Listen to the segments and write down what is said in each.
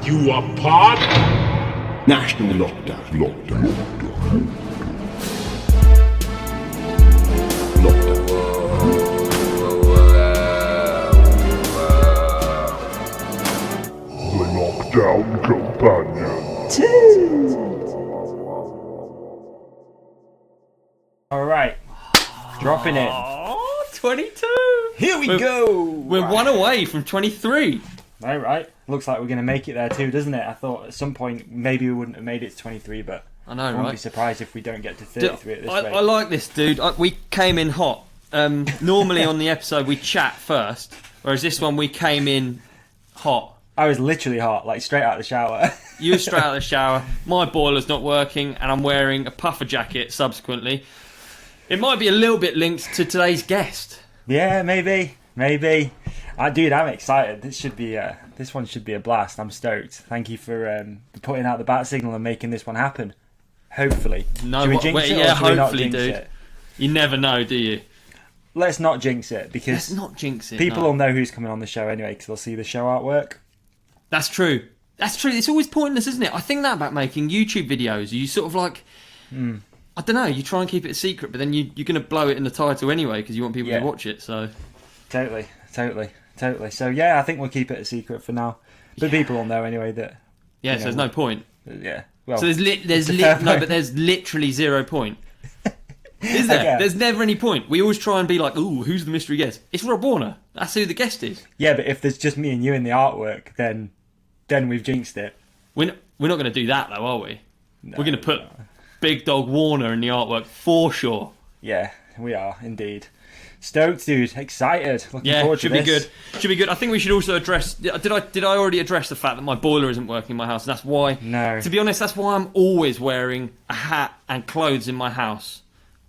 You are part National lockdown. Lockdown. The Lockdown Companion. Alright. Dropping in. Oh, 22. Here we go. We're one away from 23. Alright. Looks like we're going to make it there too, doesn't it? I thought at some point maybe we wouldn't have made it to 23, but I know, I won't right? be surprised if we don't get to 33 at this rate. I like this, dude. We came in hot. Normally on the episode we chat first, whereas this one we came in hot. I was literally hot, like straight out of the shower. You were straight out of the shower. My boiler's not working, and I'm wearing a puffer jacket subsequently. It might be a little bit linked to today's guest. Yeah, maybe. Dude, I'm excited. This one should be a blast. I'm stoked. Thank you for putting out the bat signal and making this one happen. Hopefully. No, should we jinx it, yeah, or should we not hopefully, jinx dude. it? You never know, do you? Let's not jinx it, because Let's not jinx it. people no. will know who's coming on the show anyway, because they'll see the show artwork. That's true. That's true. It's always pointless, isn't it? I think that about making YouTube videos. You sort of like, I don't know, you try and keep it a secret, but then you're going to blow it in the title anyway because you want people to watch it. So Totally. So yeah, I think we'll keep it a secret for now. But people will know anyway that. yeah, so there's no point. Yeah. Well, So there's literally 0 point. Is there? Yeah. There's never any point. We always try and be like, ooh, who's the mystery guest? It's Rob Warner. That's who the guest is. yeah, but if there's just me and you in the artwork, then we've jinxed it. We're not going to do that though, are we? No, We're going to put Big Dog Warner in the artwork for sure. Yeah, we are indeed. Stoked, dude. Excited. Looking Yeah, forward should to be this. good. Should be good. I think we should also address. Did I already address the fact that my boiler isn't working in my house? And that's why. No. To be honest, that's why I'm always wearing a hat and clothes in my house.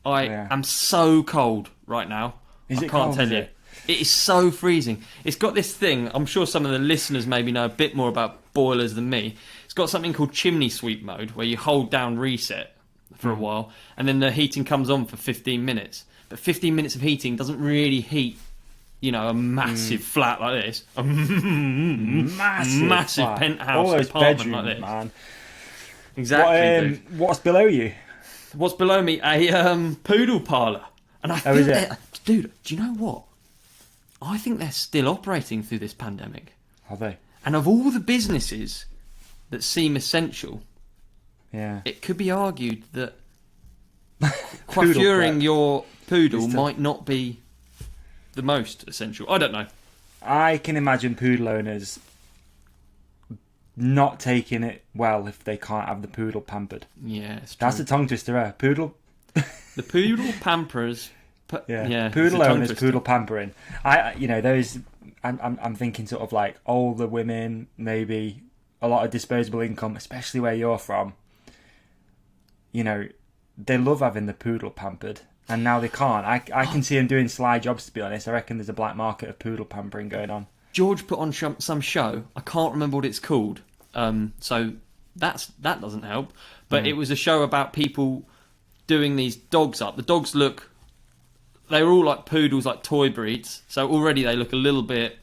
I am so cold right now. I it can't cold, tell is you. it? It is so freezing. It's got this thing. I'm sure some of the listeners maybe know a bit more about boilers than me. It's got something called chimney sweep mode, where you hold down reset for a while, and then the heating comes on for 15 minutes. But 15 minutes of heating doesn't really heat, a massive flat like this. A massive flat. penthouse All those apartment bedrooms, like this. man. Exactly. Dude. What's below you? What's below me? A poodle parlour. And I think is it? dude, do you know what? I think they're still operating through this pandemic. Are they? And of all the businesses that seem essential, Yeah. it could be argued that Poodle coiffuring prep. your poodle Is to- might not be the most essential. I don't know. I can imagine poodle owners not taking it well if they can't have the poodle pampered. Yeah, it's true. That's a tongue twister, eh? Poodle. The poodle pamperers. Yeah. it's Poodle a tongue owners, twister. poodle pampering. Those. I'm thinking sort of like older women, maybe a lot of disposable income, especially where you're from. They love having the poodle pampered, and now they can't. I can see them doing sly jobs, to be honest. I reckon there's a black market of poodle pampering going on. George put on some show. I can't remember what it's called. So that doesn't help. But it was a show about people doing these dogs up. The dogs they were all like poodles, like toy breeds. So already they look a little bit,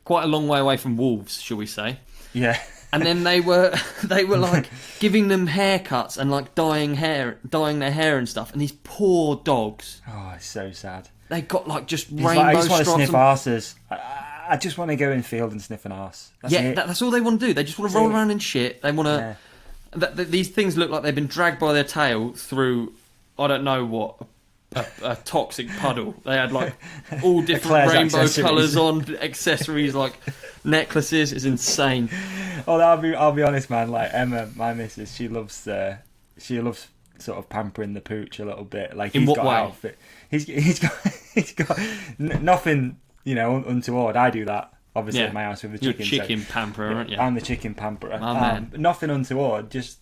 quite a long way away from wolves, shall we say. Yeah. And then they were like giving them haircuts and like dyeing their hair and stuff. And these poor dogs, Oh, it's so sad. they got like just It's rainbow like, I just want to stripes sniff and- arses. I just want to go in field and sniff an arse. That's it. That's all they want to do. They just want to roll around in shit. They want to. Yeah. These things look like they've been dragged by their tail through, I don't know what, a toxic puddle. They had like all different Claire's rainbow accessories. colours on, accessories like necklaces. It's insane. Well, I'll be honest, man. Like Emma, my missus, she loves sort of pampering the pooch a little bit. Like In he's what got way? outfit. He's got nothing, untoward. I do that. Obviously, Yeah. at my house with the You're chicken. a chicken pamperer, aren't you? I'm the chicken pamperer. My man. Nothing untoward. Just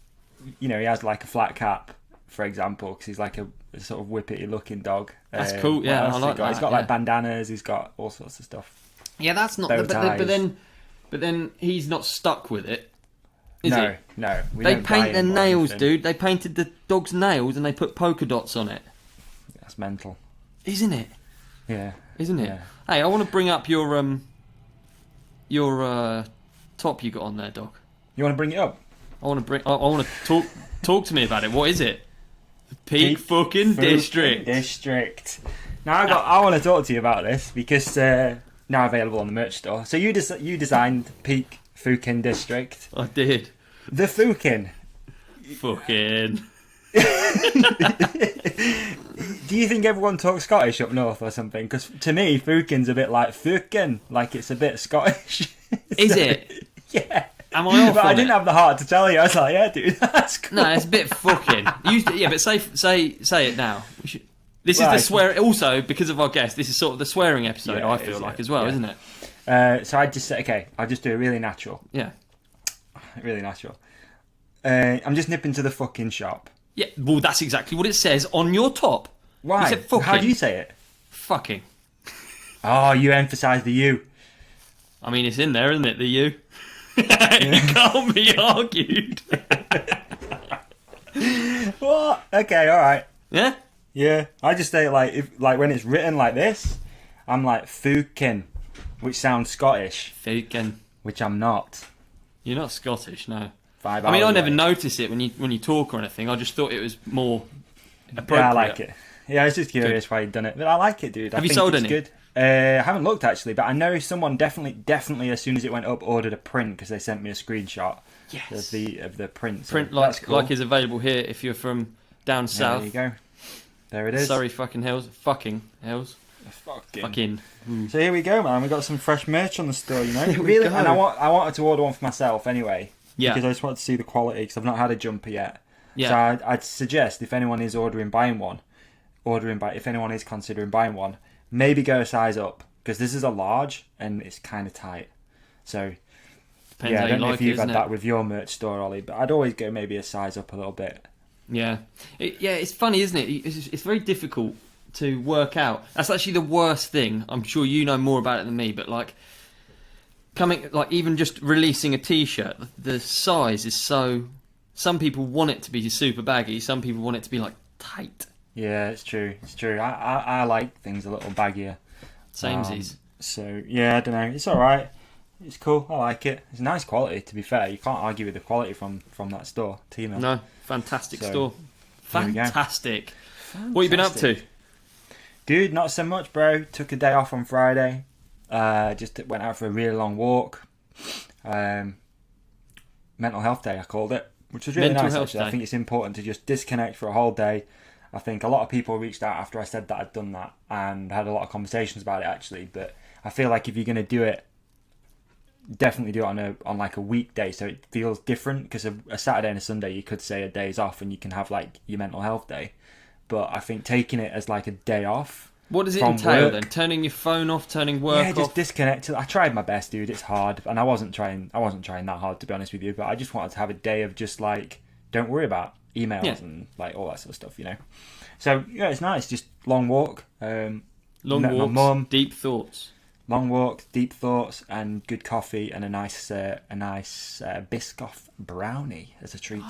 he has like a flat cap, for example, because he's like a sort of whippety looking dog. That's cool, what yeah, else I has he like got? that, He's got like yeah. bandanas. He's got all sorts of stuff. Yeah, that's not. Bow But then he's not stuck with it, is No, he? no. We They don't paint dye their him or nails, anything. dude. They painted the dog's nails and they put polka dots on it. That's mental. Isn't it? Yeah. isn't it? Yeah. Hey, I want to bring up your top you got on there, Doc. You want to bring it up? I want to talk to me about it. What is it? The Peak fucking District. District. Now I want to talk to you about this because now available on the merch store. So you designed Peak Fucking District. I did. The Fucking. Fucking. Do you think everyone talks Scottish up north or something? Because to me, Fukin's a bit like fucking, like it's a bit Scottish. Is it? Yeah. Am I off But on I didn't it? have the heart to tell you. I was like, yeah, dude, that's cool. No, it's a bit fucking. But say it now. This is Right. the swear. Also, because of our guest, this is sort of the swearing episode. Yeah, I it feel is, like yeah. as well, Yeah. isn't it? So I just said, okay, I'll just do it really natural. Yeah. Really natural. I'm just nipping to the fucking shop. Yeah. Well, that's exactly what it says on your top. Why? You said fucking. How do you say it? Fucking. Oh, you emphasise the U. I mean, it's in there, isn't it? The you. It can't be argued. What? Okay, all right. Yeah. Yeah, I just say it like when it's written like this, I'm like fucking, which sounds Scottish, Fucking. which I'm not. You're not Scottish, no. 5 I mean, hours I never away. notice it when you talk or anything. I just thought it was more appropriate. Yeah, I like it. Yeah, I was just curious why you'd done it, but I like it, dude. Have I you think sold it's any? Good. I haven't looked actually, but I know someone definitely as soon as it went up ordered a print because they sent me a screenshot Yes. of the print. So Print that's cool. like is available here if you're from down Yeah, south. there you go. There it is. Surrey fucking hills. Fucking hills. Fucking. So here we go, man. We got some fresh merch on the store, you know. Here we Really, go. and I wanted to order one for myself anyway. Yeah. Because I just wanted to see the quality because I've not had a jumper yet. Yeah. So I'd suggest if anyone is if anyone is considering buying one, maybe go a size up because this is a large and it's kind of tight. So Depends yeah, how I don't you know like if it, you've isn't had it? that with your merch store, Ollie, but I'd always go maybe a size up a little bit. Yeah. It's funny, isn't it? It's very difficult to work out. That's actually the worst thing. I'm sure you know more about it than me, but even just releasing a t-shirt, the size is so. Some people want it to be super baggy. Some people want it to be like tight. Yeah, it's true. It's true. I like things a little baggier. Samesies. So yeah, I don't know. It's all right. It's cool. I like it. It's nice quality. To be fair, you can't argue with the quality from that store. T-Mill. No, fantastic So, store. here we go. Fantastic. What you been up to? Dude, not so much, bro. Took a day off on Friday. Just went out for a really long walk. Mental health day, I called it, which was really Mental nice. health Actually, day. I think it's important to just disconnect for a whole day. I think a lot of people reached out after I said that I'd done that and had a lot of conversations about it actually. But I feel like if you're going to do it, definitely do it on like a weekday so it feels different. Because a Saturday and a Sunday you could say a day's off and you can have like your mental health day. But I think taking it as like a day off. What does it from entail work- then? Turning your phone off, turning work Yeah, just off? disconnect. I tried my best, dude. It's hard, and I wasn't trying that hard to be honest with you. But I just wanted to have a day of just like don't worry about emails and like all that sort of stuff, you know. So yeah, it's nice. Just long walk. Long met my walks, mum. deep thoughts. Long walk, deep thoughts, and good coffee, and a nice Biscoff brownie as a treat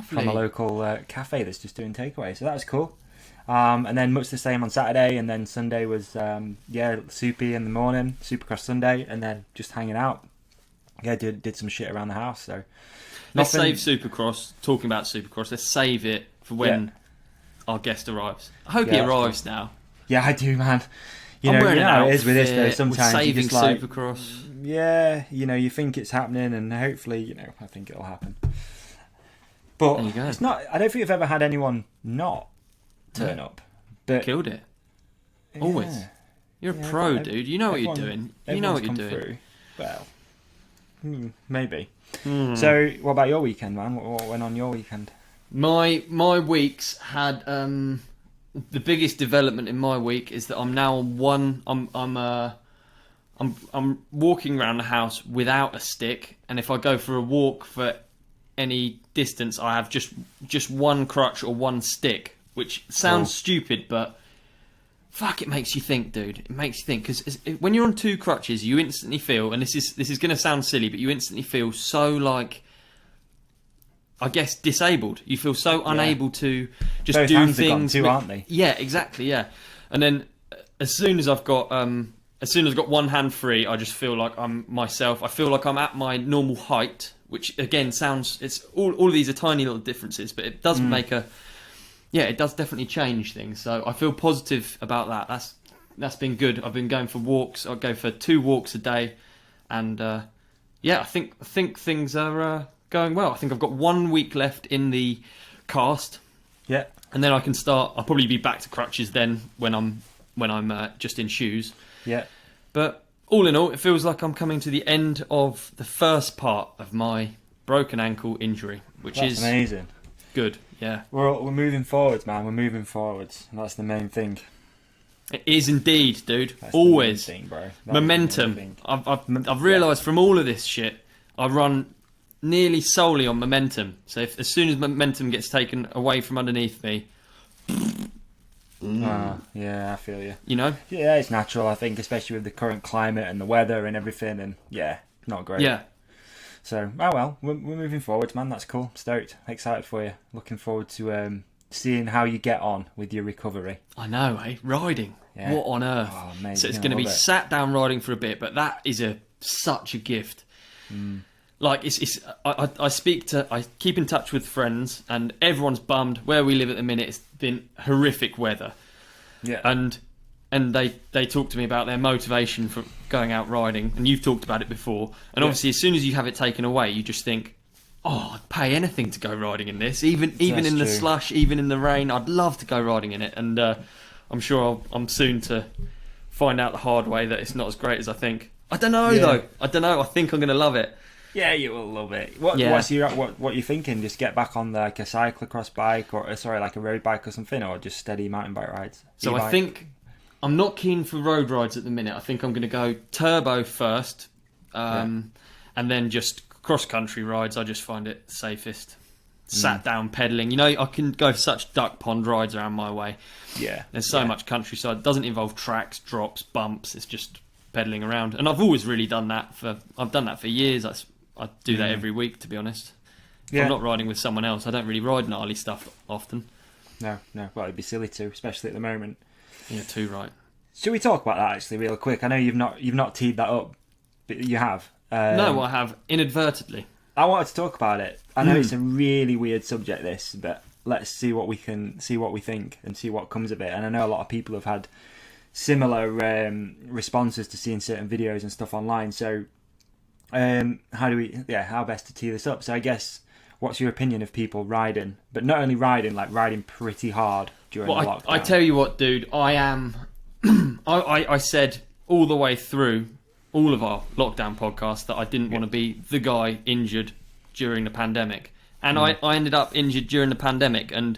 from a local cafe that's just doing takeaway. So that was cool. And then much the same on Saturday, and then Sunday was soupy in the morning, Supercross Sunday, and then just hanging out. Yeah, did some shit around the house. So Let's nothing- save Supercross. Talking about Supercross, let's save it for when our guest arrives. I hope Yeah, he that's arrives now. Yeah, I do, man. You I'm know, wearing you know an how it is with this though. outfit, Sometimes we're you saving just like, Supercross. yeah, you know, you think it's happening, and hopefully, you know, I think it'll happen. But There you go. it's not. I don't think you've ever had anyone not turn up. But Killed it. Always. yeah, You're a yeah, pro, but dude. You know what you're everyone- doing. You know what everyone's you're come doing. through. Well, maybe. So, what about your weekend, man? What went on your weekend? My weeks had the biggest development in my week is that I'm now I'm walking around the house without a stick, and if I go for a walk for any distance, I have just one crutch or one stick, which sounds stupid, but fuck, it makes you think, dude. It makes you think because when you're on two crutches, you instantly feel, and this is going to sound silly, but you instantly feel so like, I guess, disabled. You feel so unable to just Both do hands are things. gone too, aren't they? Yeah, exactly. Yeah, and then as soon as I've got one hand free, I just feel like I'm myself. I feel like I'm at my normal height, which again it's all of these are tiny little differences, but it does make it does definitely change things. So I feel positive about that. That's been good. I've been going for walks. I go for 2 walks a day, and I think things are going well. I think I've got 1 week left in the cast. Yeah. And then I can start. I'll probably be back to crutches then when I'm just in shoes. Yeah. But all in all, it feels like I'm coming to the end of the first part of my broken ankle injury, which is amazing. Good. Yeah. We're moving forwards, man. We're moving forwards. That's the main thing. It is indeed, dude. That's Always. the main thing, bro. That Momentum. is the main thing. I've realised from all of this shit, I run nearly solely on momentum. So as soon as momentum gets taken away from underneath me, Yeah, I feel you. you know? Yeah, it's natural, I think, especially with the current climate and the weather and everything, and yeah, not great. Yeah. So, we're moving forwards, man. That's cool. Stoked. Excited for you. Looking forward to seeing how you get on with your recovery. I know, eh? Riding. Yeah. What on earth? Oh, mate, So it's yeah, going to be love it. sat down riding for a bit, but that is such a gift. Like I keep in touch with friends, and everyone's bummed. Where we live at the minute, it's been horrific weather. Yeah. And they talk to me about their motivation for going out riding, and you've talked about it before. And obviously, as soon as you have it taken away, you just think, "Oh, I'd pay anything to go riding in this, even in the true. slush, even in the rain. I'd love to go riding in it." And I'm sure I'm soon to find out the hard way that it's not as great as I think. I don't know though. I don't know. I think I'm going to love it. Yeah, you will love it. What you thinking? Just get back on like a cyclocross bike, or like a road bike or something, or just steady mountain bike rides? So E-bike? I think I'm not keen for road rides at the minute. I think I'm going to go turbo first, and then just cross-country rides. I just find it safest. Sat down pedalling. You know, I can go for such duck pond rides around my way. Yeah. There's so much countryside. It doesn't involve tracks, drops, bumps. It's just pedalling around. And I've always really done that I've done that for years. I do that every week, to be honest. If I'm not riding with someone else, I don't really ride gnarly stuff often. No. Well, it'd be silly to, especially at the moment. Yeah, too right. Should we talk about that actually, real quick? I know you've not teed that up, but you have. No, I have inadvertently. I wanted to talk about it. I know it's a really weird subject, this, but let's see what we think and see what comes of it. And I know a lot of people have had similar responses to seeing certain videos and stuff online. So, how best to tee this up? So I guess, what's your opinion of people riding, but not only riding, like riding pretty hard during the lockdown? I tell you what, dude, I am. I said all the way through all of our lockdown podcasts that I didn't want to be the guy injured during the pandemic, and I ended up injured during the pandemic, and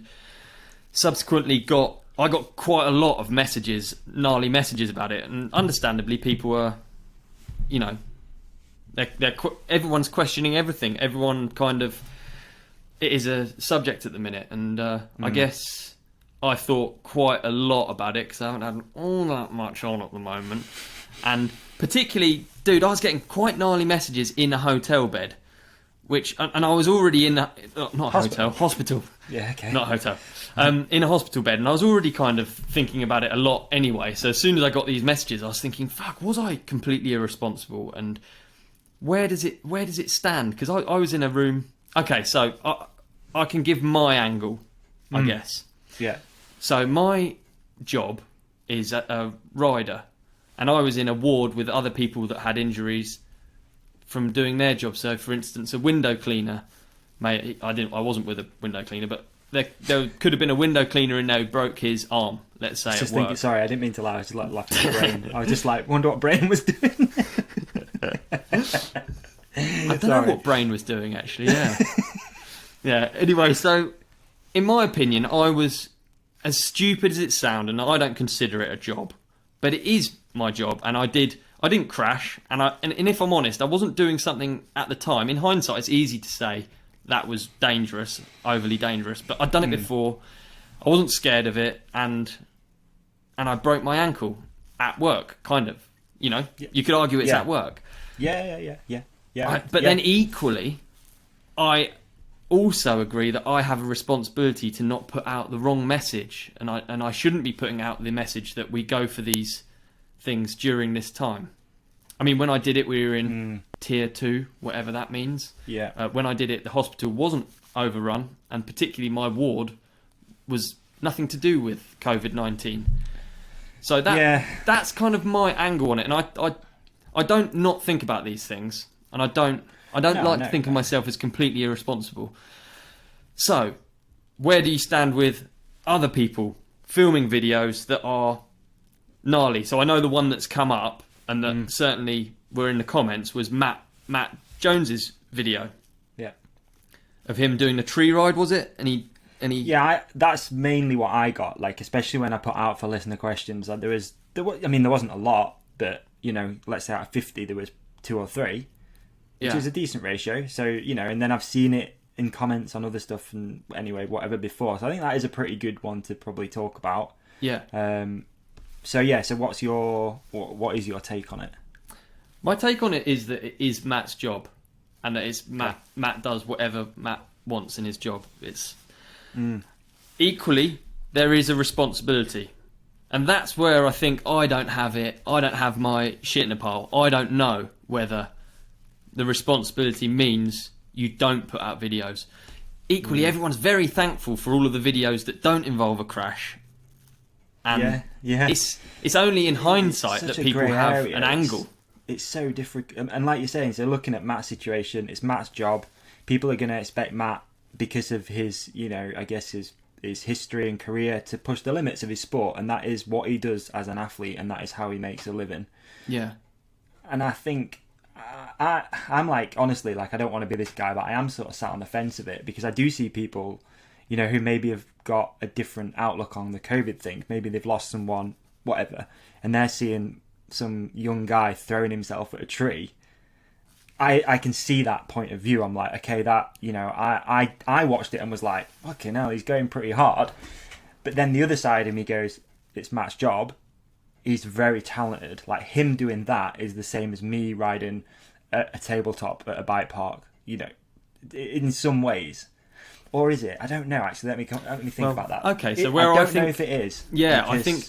subsequently got quite a lot of gnarly messages about it, and understandably, people were, you know, everyone's questioning everything. Everyone kind of, it is a subject at the minute, and I guess I thought quite a lot about it because I haven't had all that much on at the moment, and particularly, dude, I was getting quite gnarly messages in a hotel bed, and I was already in hospital. Yeah, okay. Not hotel. In a hospital bed, and I was already kind of thinking about it a lot anyway. So as soon as I got these messages, I was thinking, "Fuck, was I completely irresponsible?" And where does it stand? Because I was in a room. Okay, so I can give my angle, I guess. Yeah. So my job is a rider, and I was in a ward with other people that had injuries from doing their job. So, for instance, a window cleaner. I wasn't with a window cleaner, but there could have been a window cleaner in there who broke his arm. Let's say at work. Sorry, I didn't mean to lie. I was just laughing at Brain. I was just like, wonder what Brain was doing. I don't know what Brain was doing actually. Yeah. Yeah. Anyway, so in my opinion, I was, as stupid as it sounds, and I don't consider it a job, but it is my job, and I didn't crash, and if I'm honest, I wasn't doing something at the time. In hindsight, it's easy to say that was dangerous, overly dangerous, but I'd done it before. I wasn't scared of it, and I broke my ankle at work, kind of. You know, you could argue it's at work. Yeah. But then equally, I also agree that I have a responsibility to not put out the wrong message, and I shouldn't be putting out the message that we go for these things during this time. I mean, when I did it, we were in tier 2, whatever that means. Yeah. When I did it, the hospital wasn't overrun, and particularly my ward was nothing to do with COVID-19. So that's kind of my angle on it, and I don't not think about these things, and I don't to think of myself as completely irresponsible. So, where do you stand with other people filming videos that are gnarly? So I know the one that's come up, and that certainly were in the comments, was Matt Jones's video. Yeah. Of him doing the tree ride, was it? Yeah, that's mainly what I got. Like, especially when I put out for listener questions, like there wasn't a lot, but let's say out of 50 there was 2 or 3, which is a decent ratio. So and then I've seen it in comments on other stuff and anyway whatever before. So I think that is a pretty good one to probably talk about. Yeah. So what is your take on it? My take on it is that it is Matt's job, and that it's Matt. Matt does whatever Matt wants in his job. It's equally there is a responsibility, and that's where I think I don't have it. I don't have my shit in a pile. I don't know whether the responsibility means you don't put out videos. Equally, everyone's very thankful for all of the videos that don't involve a crash. And it's only in hindsight that people have an angle. It's so different, and like you're saying, so looking at Matt's situation, it's Matt's job. People are going to expect Matt, because of his, I guess his history and career, to push the limits of his sport, and that is what he does as an athlete, and that is how he makes a living. Yeah. And I think I'm like, honestly, like I don't want to be this guy, but I am sort of sat on the fence of it, because I do see people, who maybe have got a different outlook on the COVID thing. Maybe they've lost someone, whatever, and they're seeing some young guy throwing himself at a tree. I can see that point of view. I'm like, okay, that, I watched it and was like, okay, no, he's going pretty hard. But then the other side of me goes, it's Matt's job. He's very talented. Like, him doing that is the same as me riding a tabletop at a bike park, in some ways. Or is it? I don't know, actually. Let me think about that. Okay, so I don't know if it is. Yeah, I think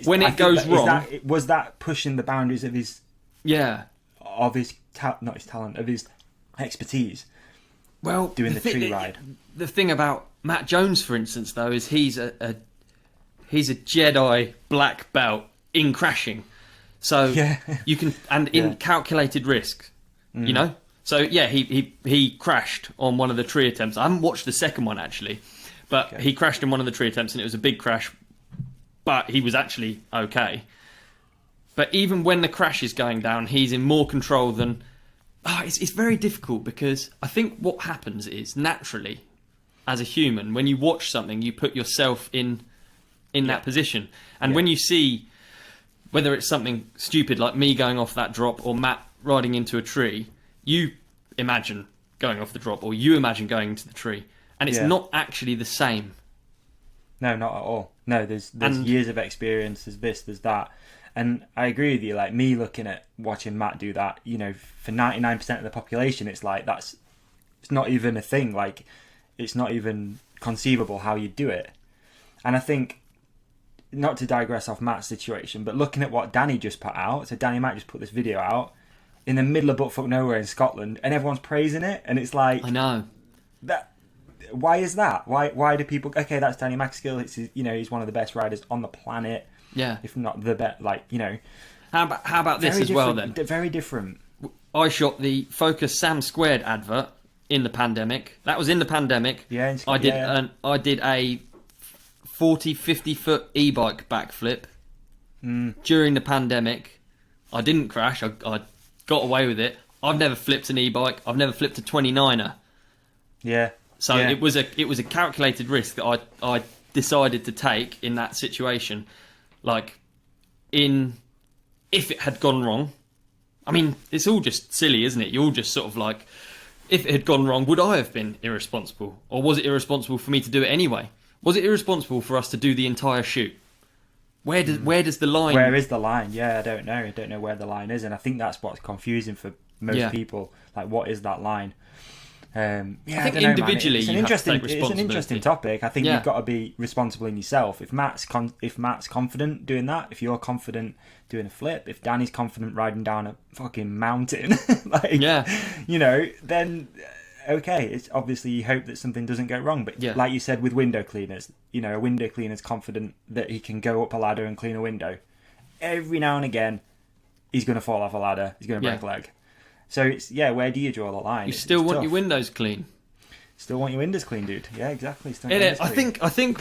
when it goes wrong... Was that pushing the boundaries of his... Yeah. Of his... not his talent, of his expertise. Well, doing the tree ride. The thing about Matt Jones, for instance, though, is he's a Jedi black belt in crashing. So you can, and in calculated risk, So he crashed on one of the tree attempts. I haven't watched the second one actually, but he crashed in one of the tree attempts, and it was a big crash. But he was actually okay. But even when the crash is going down, he's in more control than... it's very difficult, because I think what happens is, naturally, as a human, when you watch something, you put yourself in that position. And when you see, whether it's something stupid like me going off that drop or Matt riding into a tree, you imagine going off the drop, or you imagine going into the tree. And it's not actually the same. No, not at all. No, there's years of experience, there's this, there's that. And I agree with you, like me watching Matt do that, for 99% of the population, it's like, it's not even a thing. Like, it's not even conceivable how you do it. And I think, not to digress off Matt's situation, but looking at what Danny just put out, so Danny might just put this video out in the middle of buttfuck nowhere in Scotland, and everyone's praising it, and it's like... I know. Why is that? Why do people... Okay, that's Danny Maxgill, he's one of the best riders on the planet. Yeah. If not the best, How about this as well, then? Very different. I shot the Focus Sam Squared advert in the pandemic. That was in the pandemic. Yeah, I did a 40, 50-foot e-bike backflip during the pandemic. I didn't crash. I got away with it. I've never flipped an e-bike. I've never flipped a 29er. Yeah. So it was a calculated risk that I decided to take in that situation. If it had gone wrong, I mean, it's all just silly, isn't it? You're all just sort of like, if it had gone wrong, would I have been irresponsible? Or was it irresponsible for me to do it anyway? Was it irresponsible for us to do the entire shoot? Where does the line... Where is the line? Yeah, I don't know. I don't know where the line is. And I think that's what's confusing for most people. Like, what is that line? Yeah, I think don't know, man. individually It's an you have to interesting, take it's an responsibility. interesting topic. I think Yeah. you've got to be responsible in yourself. If Matt's confident doing that, if you're confident doing a flip, if Danny's confident riding down a fucking mountain, like, Yeah. you know, then okay. It's obviously you hope that something doesn't go wrong. But Yeah. like you said with window cleaners, you know, a window cleaner's confident that he can go up a ladder and clean a window. Every now and again, he's going to fall off a ladder. He's going to break a leg. So it's where do you draw the line? You still want your windows clean. Still want your windows clean, dude. Yeah, exactly. Still In want it, your windows clean.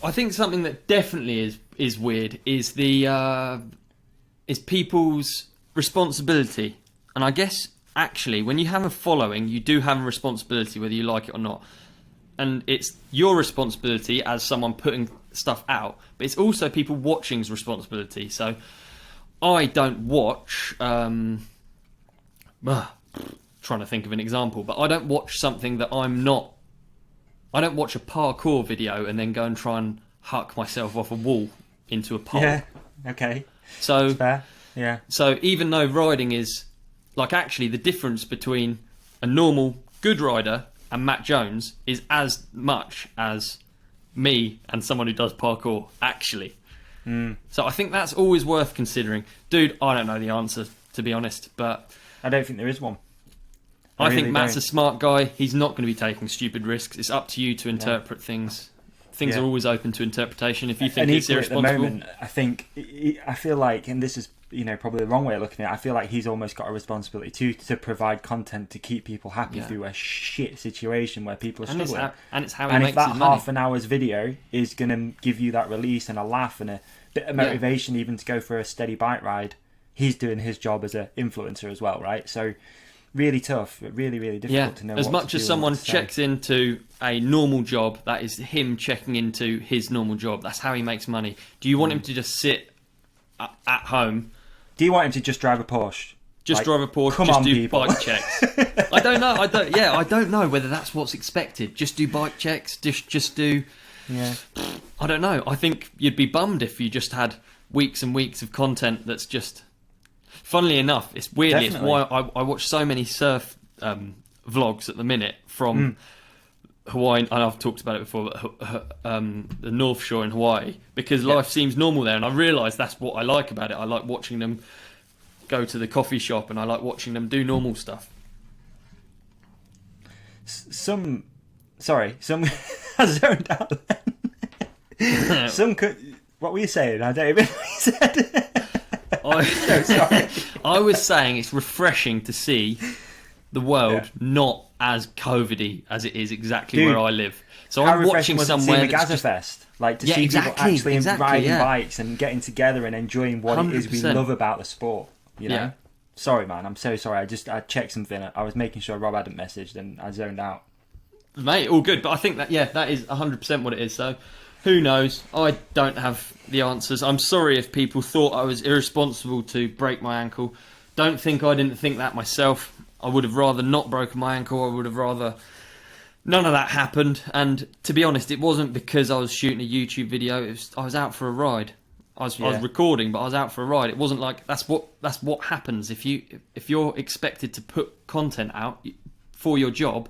I think something that definitely is weird is the is people's responsibility, and I guess actually when you have a following, you do have a responsibility whether you like it or not, and it's your responsibility as someone putting stuff out, but it's also people watching's responsibility. So I don't watch. Trying to think of an example, but I don't watch something that I'm not. I don't watch a parkour video and then go and try and huck myself off a wall into a pole. Yeah. Okay. So Fair. Yeah. So even though riding is like actually the difference between a normal good rider and Matt Jones is as much as me and someone who does parkour actually. So I think that's always worth considering. Dude, I don't know the answer to be honest, but I don't think there is one. I think really Matt's don't. a smart guy. He's not going to be taking stupid risks. It's up to you to interpret things. Things Yeah. are always open to interpretation. If you think And it's equally at the irresponsible, moment, I feel like, and this is probably the wrong way of looking at it, I feel like he's almost got a responsibility too to provide content to keep people happy Yeah. through a shit situation where people are and struggling. it's how he And if makes that his money. half an hour's video is going to give you that release and a laugh and a bit of motivation even to go for a steady bike ride, he's doing his job as an influencer as well, right? So really tough, really, really difficult to know as what much to as do and someone what to say. checks into a normal job, that is him checking into his normal job. That's how he makes money. Do you want him to just sit at home, Do you want him to just drive a Porsche? just Like, drive a Porsche, come just on, do people. bike checks? I don't know. I don't know whether that's what's expected. Just do bike checks. Just do. Yeah. I don't know. I think you'd be bummed if you just had weeks and weeks of content that's just. Funnily enough, it's weirdly it's Definitely. why I watch so many surf vlogs at the minute from Hawaii, and I've talked about it before, but the North Shore in Hawaii, because life seems normal there, and I realise that's what I like about it. I like watching them go to the coffee shop, and I like watching them do normal stuff. Some I zoned out then. Some could. What were you saying? I don't even know what you said. Sorry. I was saying it's refreshing to see the world not as COVID-y as it is exactly Dude, where I live. So How I'm refreshing watching was it to see somewhere the that's Gaza just, Fest, like to Yeah, see exactly, people actually riding yeah. bikes and getting together and enjoying what it is we 100%. love about the sport. You know. Yeah. Sorry, man. I'm so sorry. I checked something. I was making sure Rob hadn't messaged, and I zoned out. mate, all good. But I think that that is 100% what it is. So who knows? I don't have the answers. I'm sorry if people thought I was irresponsible to break my ankle. Don't think I didn't think that myself. I would have rather not broken my ankle. I would have rather none of that happened. And to be honest, it wasn't because I was shooting a YouTube video. I was out for a ride. I was recording, but I was out for a ride. It wasn't like that's what happens if you're expected to put content out for your job.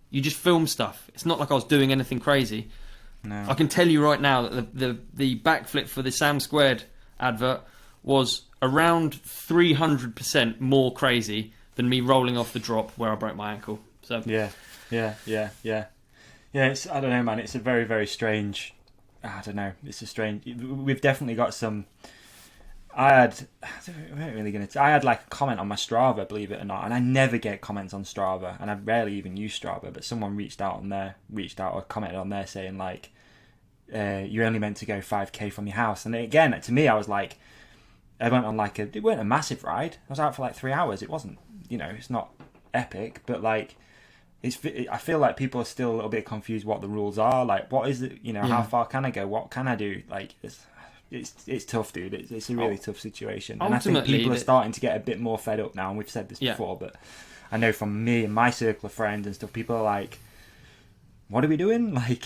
You just film stuff. It's not like I was doing anything crazy. No. I can tell you right now that the backflip for the Sam Squared advert was around 300% more crazy than me rolling off the drop where I broke my ankle. So Yeah. It's, I don't know, man. It's a very, very strange. I don't know. It's a strange. We've definitely got some. I had like a comment on my Strava, believe it or not, and I never get comments on Strava, and I rarely even use Strava. But someone reached out or commented on there saying like, "You're only meant to go 5k from your house." And again, to me, I was like, I went on it weren't a massive ride. I was out for like 3 hours. It wasn't, it's not epic, but like. I feel like people are still a little bit confused what the rules are. Like, what is it? How far can I go? What can I do? Like, it's tough, dude. It's a really tough situation. And I think Ultimately, people are starting to get a bit more fed up now. And we've said this before, but I know from me and my circle of friends and stuff, people are like, "What are we doing? Like,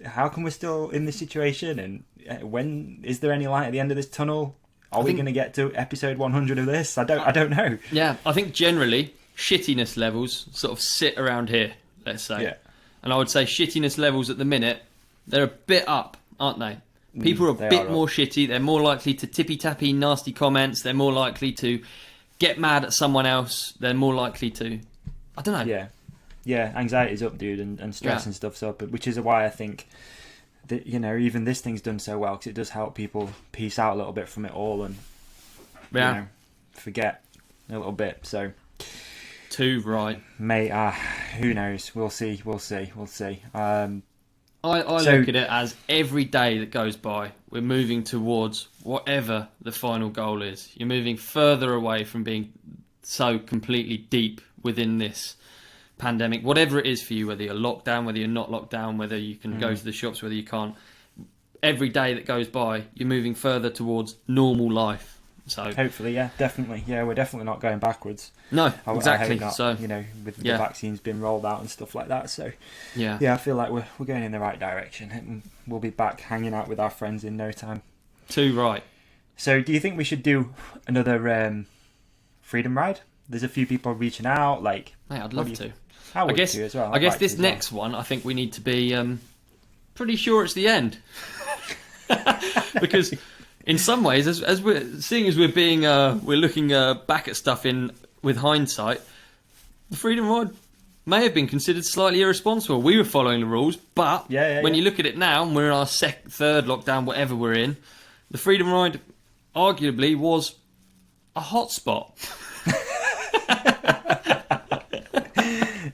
how come we're still in this situation? And when is there any light at the end of this tunnel? Are we going to get to episode 100 of this? I don't know." Yeah, I think generally shittiness levels sort of sit around here, let's say. Yeah. And I would say shittiness levels at the minute, they're a bit up, aren't they? People are a bit more shitty. They're more likely to tippy-tappy nasty comments. They're more likely to get mad at someone else. They're more likely to... I don't know. Yeah, anxiety's up, dude, and stress and stuff's up, which is why I think that, you know, even this thing's done so well, because it does help people peace out a little bit from it all and, you know, forget a little bit, so... Too right. Mate, who knows? We'll see. I look at it as every day that goes by, we're moving towards whatever the final goal is. You're moving further away from being so completely deep within this pandemic, whatever it is for you, whether you're locked down, whether you're not locked down, whether you can go to the shops, whether you can't. Every day that goes by, you're moving further towards normal life. So hopefully, yeah, definitely. Yeah, we're definitely not going backwards. No, exactly. I hope not, so, you know, with the vaccines being rolled out and stuff like that. So, yeah, I feel like we're going in the right direction, and we'll be back hanging out with our friends in no time. Too right. So, do you think we should do another freedom ride? There's a few people reaching out. Like, mate, I'd love to. I would too as well. I guess this next one, I think we need to be pretty sure it's the end, because. In some ways, as we're being we're looking back at stuff with hindsight, the freedom ride may have been considered slightly irresponsible. We were following the rules, but when you look at it now, and we're in our third lockdown, whatever we're in, the freedom ride arguably was a hotspot.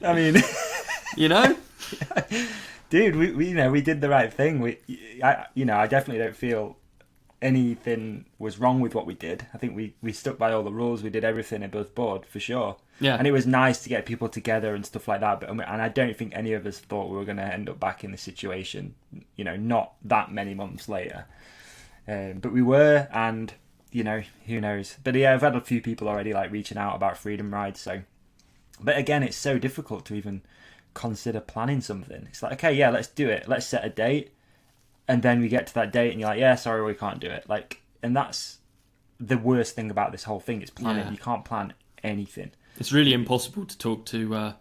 I mean, you know, dude, we did the right thing. I definitely don't feel anything was wrong with what we did. I think we stuck by all the rules. We did everything above board for sure. Yeah, and it was nice to get people together and stuff like that. But and I don't think any of us thought we were going to end up back in this situation. You know, not that many months later. But we were, and you know, who knows? But yeah, I've had a few people already like reaching out about freedom rides. So, but again, it's so difficult to even consider planning something. It's like, okay, yeah, let's do it. Let's set a date. And then we get to that date and you're like, yeah, sorry, we can't do it. Like, and that's the worst thing about this whole thing. It's planning. Yeah. You can't plan anything. It's really impossible to talk to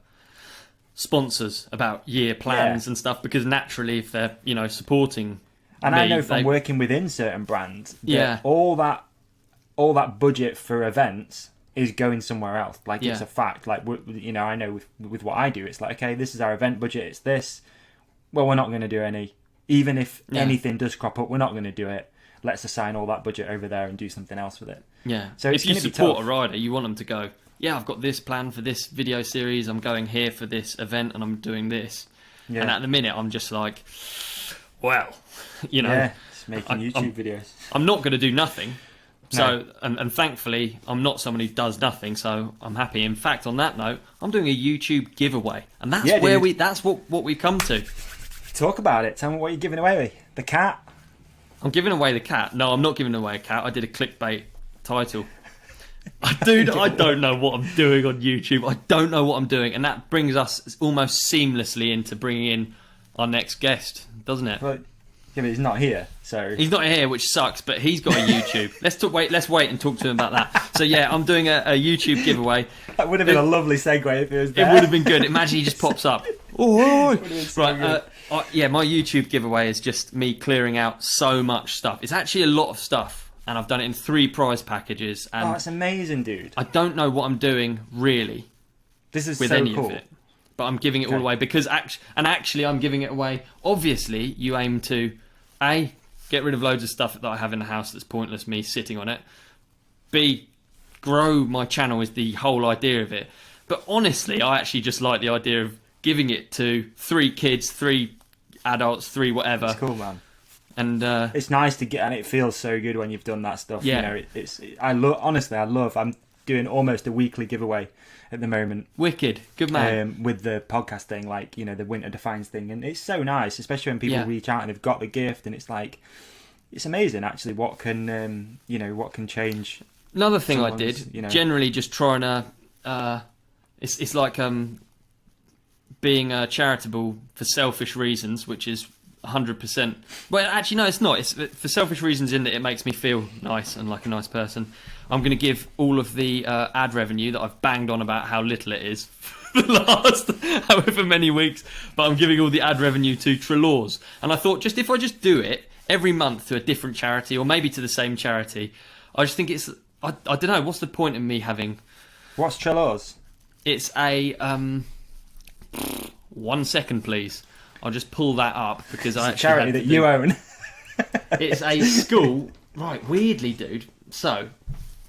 sponsors about year plans and stuff, because naturally, if they're, you know, supporting and I know from working within certain brands that all that budget for events is going somewhere else. Like, it's a fact. Like, you know, I know with what I do, it's like, okay, this is our event budget. It's this. Well, we're not going to do any. Even if anything does crop up, we're not going to do it. Let's assign all that budget over there and do something else with it. Yeah. So if you support a rider, you want them to go, yeah, I've got this plan for this video series. I'm going here for this event and I'm doing this. Yeah. And at the minute, I'm just like, well, you know. Yeah, just making YouTube videos. I'm not going to do nothing. So, and thankfully, I'm not someone who does nothing, so I'm happy. In fact, on that note, I'm doing a YouTube giveaway. And that's that's what we've come to. Talk about it. Tell me what you're giving away. The cat? I'm giving away the cat. No, I'm not giving away a cat. I did a clickbait title. Dude, I don't know what I'm doing on YouTube. I don't know what I'm doing. And that brings us almost seamlessly into bringing in our next guest, doesn't it? Well, yeah, but he's not here, so... He's not here, which sucks, but he's got a YouTube. Let's wait and talk to him about that. So yeah, I'm doing a YouTube giveaway. That would have been a lovely segue if it was there. It would have been good. Imagine he just pops up. Oh, right. Yeah, my YouTube giveaway is just me clearing out so much stuff. It's actually a lot of stuff, and I've done it in 3 prize packages. And that's amazing, dude. I don't know what I'm doing really. This is with so any cool. of it, but I'm giving it all away because actually I'm giving it away. Obviously, you aim to A, get rid of loads of stuff that I have in the house that's pointless, me sitting on it. B, grow my channel is the whole idea of it. But honestly, I actually just like the idea of giving it to 3 kids, 3 adults, 3 whatever. It's cool, man. And it's nice to get, and it feels so good when you've done that stuff. Yeah. You know, I'm doing almost a weekly giveaway at the moment. Wicked, good man. With the podcast thing, like, you know, the Winter Defines thing, and it's so nice, especially when people reach out and they've got the gift, and it's like, it's amazing actually what can change. Another thing I did, generally just trying to, it's like being charitable for selfish reasons, which is 100%. Well, actually, no, it's not. It's for selfish reasons in that it makes me feel nice and like a nice person. I'm going to give all of the ad revenue that I've banged on about how little it is for the last however many weeks, but I'm giving all the ad revenue to Trelaws. And I thought, if I just do it every month to a different charity, or maybe to the same charity, I just think it's... I don't know, what's the point in me having... What's Trelaws? It's a... 1 second, please. I'll just pull that up because I It's a charity that you own. It's a school. Right, weirdly, dude. So,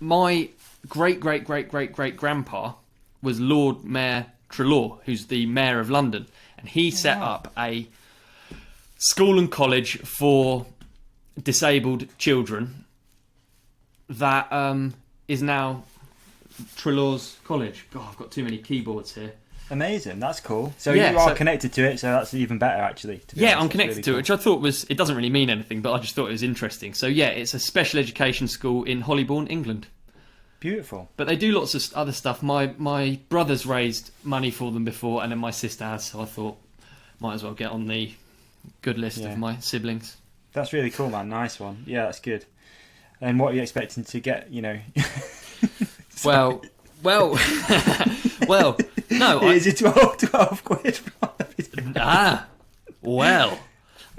my great-great-great-great-great-grandpa was Lord Mayor Trelaw, who's the Mayor of London. And he set up a school and college for disabled children that is now Trelaw's College. God, I've got too many keyboards here. Amazing, that's cool. So Yeah, you are so- connected to it, so that's even better, actually. To be Yeah, honest. I'm It's connected really to it, cool. which I thought was... It doesn't really mean anything, but I just thought it was interesting. So yeah, it's a special education school in Hollybourne, England. Beautiful. But they do lots of other stuff. My brother's raised money for them before, and then my sister has, so I thought might as well get on the good list Yeah. of my siblings. That's really cool, man. Nice one. Yeah, that's good. And what are you expecting to get, you know? Well, well, no. Is it 12 quid? Well,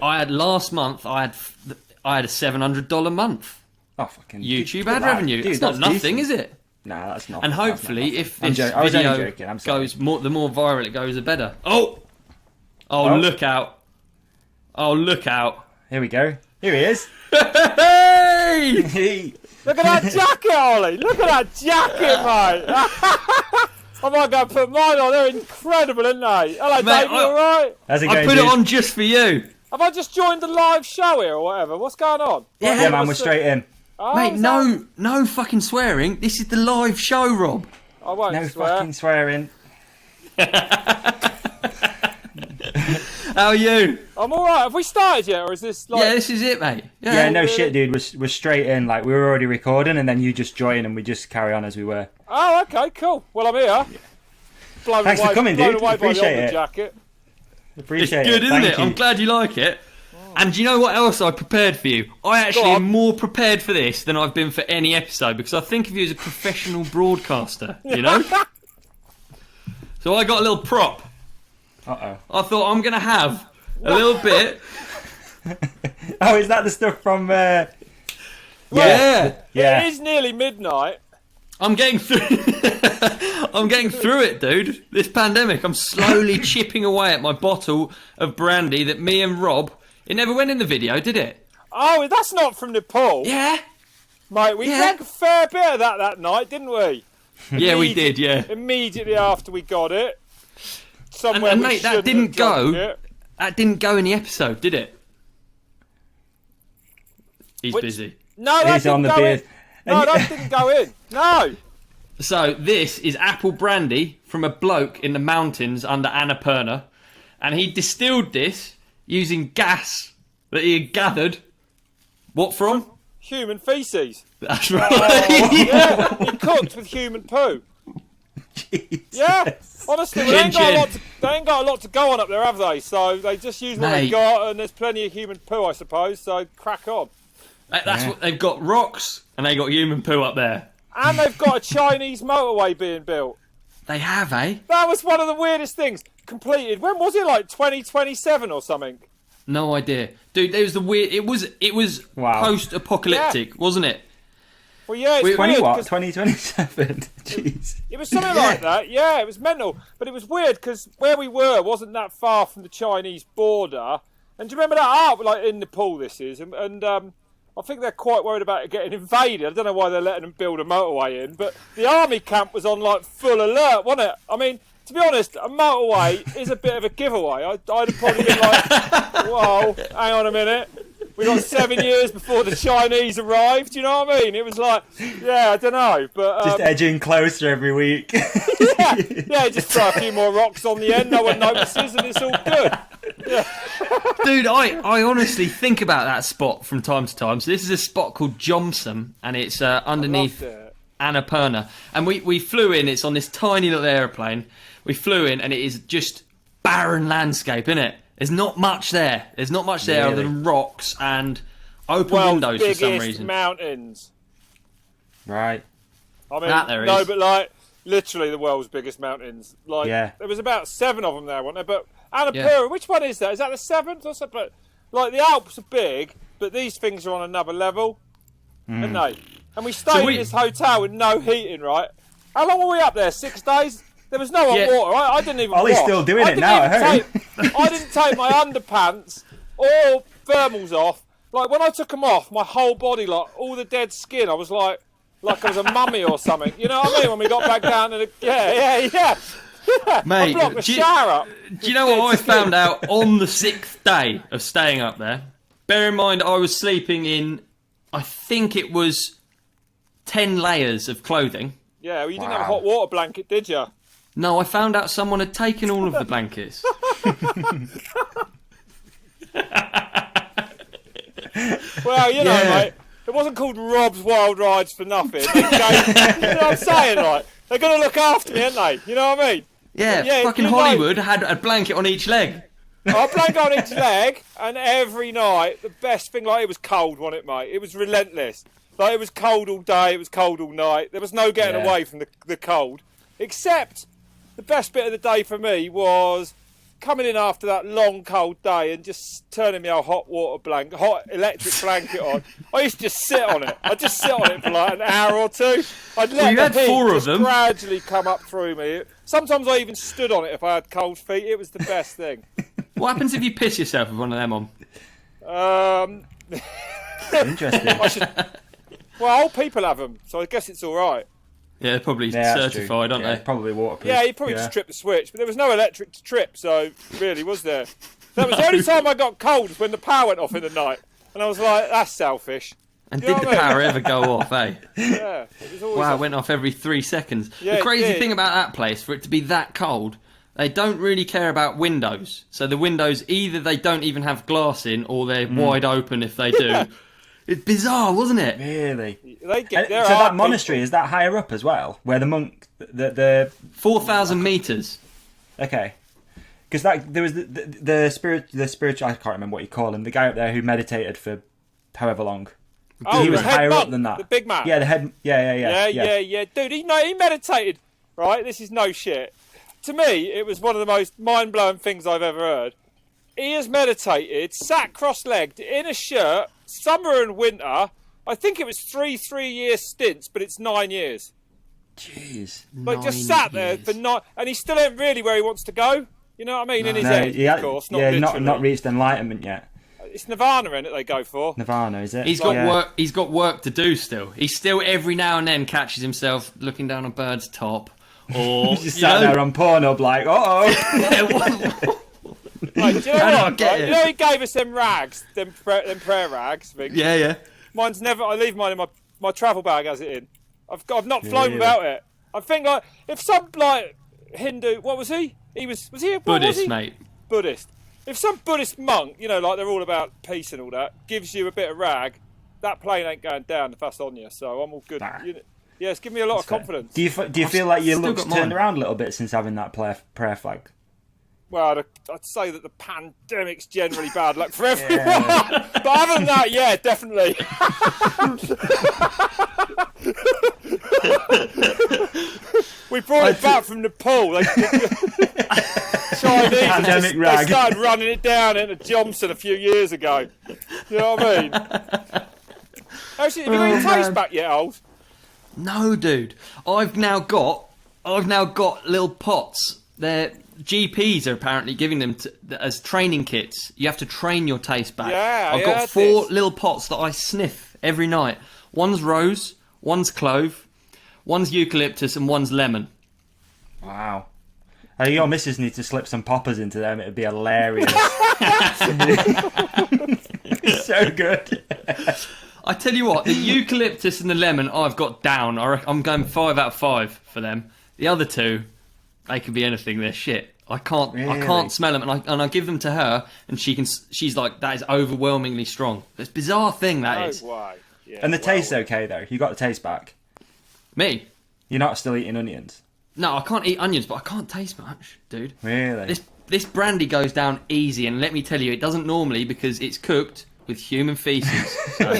I had last month. I had a $700 month Oh, fucking YouTube good ad lad. revenue. Dude, it's not that's nothing, decent. is it? Nah, that's not. And that's not hopefully, nothing. if I'm this I was only video joking. I'm sorry. goes more, the more viral it goes, the better. Oh, Oh. look out! Oh, look out! Here we go. Here he is. Hey! Look at that jacket, Ollie! Look at that jacket, mate! I might go and put mine on. They're incredible, aren't they? Hello, Mate, Dave. You all right? How's it I going, put dude? it on just for you, Have I just joined the live show here or whatever? What's going on? Yeah, man, we're straight in. Oh, mate. is that- No fucking swearing. This is the live show, Rob. I won't No swear. fucking swearing. How are you? I'm all right. Have we started yet, or is this like? Yeah, this is it, mate. Yeah, no really? shit, dude. We're straight in. Like, we were already recording, and then you just join, and we just carry on as we were. Oh, okay, cool. Well, I'm here. Blown Thanks for away, coming, blown dude. away by Appreciate the it. Ollie jacket. It's Appreciate good, it. isn't Thank it? you. I'm glad you like it. And do you know what else I prepared for you? I actually on. am more prepared for this than I've been for any episode because I think of you as a professional broadcaster, you know? So I got a little prop. Uh-oh. I thought I'm going to have a little bit. Oh, is that the stuff from... Yeah. Yeah. It is nearly midnight. I'm getting through. I'm getting through it, dude. This pandemic, I'm slowly chipping away at my bottle of brandy that me and Rob. It never went in the video, did it? Oh, that's not from Nepal. Yeah. Mate, we drank a fair bit of that night, didn't we? Yeah, we did. Yeah. Immediately after we got it. Somewhere And we mate, that shouldn't didn't have drunk go. it. That didn't go in the episode, did it? He's Which- busy. No, that He's on didn't the go beard. in. No, that didn't go in. No. So this is apple brandy from a bloke in the mountains under Annapurna, and he distilled this using gas that he had gathered. What from? Human feces. That's right. Yeah, he cooked with human poo. Yeah, honestly, they ain't, Chin, they ain't got a lot to go on up there, have they? So they just use what they Mate. got, and there's plenty of human poo, I suppose. So crack on. That's what they've got. Rocks, and they got human poo up there. And they've got a Chinese motorway being built. They have, eh? That was one of the weirdest things. Completed. When was it? Like 2027 or something? No idea, dude. It was the weird. It was Wow. post-apocalyptic, wasn't it? Well, yeah, it's 20 weird what? 'cause 2027? Jeez. it was something like that. Yeah, it was mental. But it was weird because where we were wasn't that far from the Chinese border. And do you remember that art, like in Nepal this is? And I think they're quite worried about it getting invaded. I don't know why they're letting them build a motorway in. But the army camp was on like full alert, wasn't it? I mean, to be honest, a motorway is a bit of a giveaway. I'd have probably been like, whoa, hang on a minute. We got 7 years before the Chinese arrived, you know what I mean? It was like, yeah, I don't know. But Just edging closer every week. yeah, just throw a few more rocks on the end, no one notices, and it's all good. Dude, I honestly think about that spot from time to time. So this is a spot called Jomsom, and it's underneath Loved it. Annapurna. And we flew in. It's on this tiny little aeroplane. We flew in, and it is just barren landscape, innit? There's not much there. There's not much there other than rocks and open windows for some reason. Mountains. Right. I mean, That there no, is. but like literally the world's biggest mountains. Like there was about 7 of them there, wasn't there? But Annapurna, which one is that? Is that the 7th or something? But like the Alps are big, but these things are on another level, aren't they? And we stayed in this hotel with no heating, right? How long were we up there? 6 days. There was no hot water. I didn't even. Ollie's still doing it now at home. I didn't take my underpants or thermals off. Like when I took them off, my whole body, like all the dead skin, I was like I was a mummy or something. You know what I mean? When we got back down to the yeah. Mate, I blocked the shower up. Do you know what I found out on the 6th day of staying up there? Bear in mind, I was sleeping in, I think it was 10 layers of clothing. Yeah, well, you didn't have a hot water blanket, did you? No, I found out someone had taken all of the blankets. Well, you know, mate, it wasn't called Rob's Wild Rides for nothing. You know what I'm saying? Like, they're going to look after me, aren't they? You know what I mean? Yeah, fucking Hollywood had a blanket on each leg. I blanket on each leg, and every night, the best thing, like, it was cold, wasn't it, mate? It was relentless. Like, it was cold all day, it was cold all night. There was no getting away from the cold. Except, the best bit of the day for me was coming in after that long, cold day and just turning my hot electric blanket on. I used to just sit on it. I'd just sit on it for like an hour or two. I'd let the heat just gradually come up through me. Sometimes I even stood on it if I had cold feet. It was the best thing. What happens if you piss yourself with one of them on? Interesting. Well, old people have them, so I guess it's all right. Yeah, they're probably certified, aren't they? Probably waterproof. Yeah, you probably just tripped the switch, but there was no electric to trip, so really, was there? That was the only time I got cold was when the power went off in the night, and I was like, that's selfish. And did the power ever go off, eh? Yeah. It was always wow, it went off every 3 seconds. Yeah, the crazy thing about that place, for it to be that cold, they don't really care about windows. So the windows, either they don't even have glass in, or they're wide open if they do. It's bizarre, wasn't it? Really? They get, so that monastery, is that higher up as well? Where the monk... the 4,000 metres. Okay. Because there was the spiritual... I can't remember what you call him. The guy up there who meditated for however long. Oh, he was higher monk, up than that. The big man. Yeah, the head... Yeah. Dude, he meditated, right? This is no shit. To me, it was one of the most mind-blowing things I've ever heard. He has meditated, sat cross-legged, in a shirt, summer and winter. I think it was three-year stints, but it's 9 years. Jeez. Like, just sat there for 9... And he's still ain't really where he wants to go. You know what I mean? In his head, of course. Not reached enlightenment yet. It's Nirvana, in it, they go for. Nirvana, is it? He's got work. He's got work to do still. He still every now and then catches himself looking down a bird's top, or just sat there on Pornhub like, Like, do you know what? You know he gave us them rags, them prayer rags. Things. Yeah. Mine's never. I leave mine in my travel bag as it in. I've not flown without it. I think like if some like Hindu, what was he? Was he a Buddhist, mate? Buddhist. If some Buddhist monk, you know, like they're all about peace and all that, gives you a bit of rag, that plane ain't going down if that's on you. So I'm all good. Yeah, it's given me a lot of confidence. Do you feel like your looks turned around a little bit since having that prayer flag? Well, I'd say that the pandemic's generally bad luck for everyone. But other than that, yeah, definitely. We brought it back from Nepal. Chinese pandemic rag. They started running it down into Johnson a few years ago. You know what I mean? Actually, have you got your taste back yet, old? No, dude. I've now got little pots. They're GPs are apparently giving them as training kits. You have to train your taste back. Yeah, I've got 4 little pots that I sniff every night. One's rose, one's clove, one's eucalyptus, and one's lemon. Wow. Your missus needs to slip some poppers into them. It'd be hilarious. It's so good. I tell you what, the eucalyptus and the lemon I've got down. I'm going 5 out of 5 for them. The other 2, they could be anything. They're shit. I can't smell them, and I give them to her, and she's like, that is overwhelmingly strong. It's a bizarre thing that is. Why? Yeah, and the taste's okay though. You got the taste back. Me? You're not still eating onions. No, I can't eat onions, but I can't taste much, dude. Really? this brandy goes down easy, and let me tell you, it doesn't normally because it's cooked with human feces. So.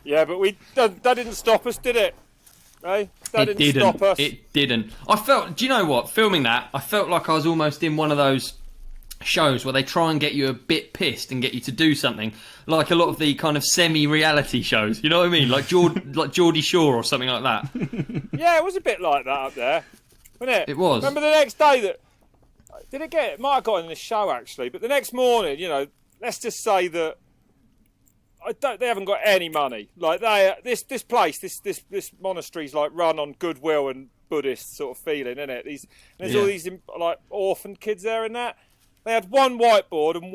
Yeah, but that didn't stop us, did it? Hey, that didn't stop us. It didn't. I felt. Do you know what? Filming that, I felt like I was almost in one of those shows where they try and get you a bit pissed and get you to do something, like a lot of the kind of semi-reality shows. You know what I mean? Like Geordie Shore or something like that. Yeah, it was a bit like that up there, wasn't it? It was. Remember the next day it might have got in the show actually, but the next morning, let's just say that they haven't got any money. Like this place, this monastery's like run on goodwill and Buddhist sort of feeling, isn't it? There's all these like orphan kids there and that. They had one whiteboard and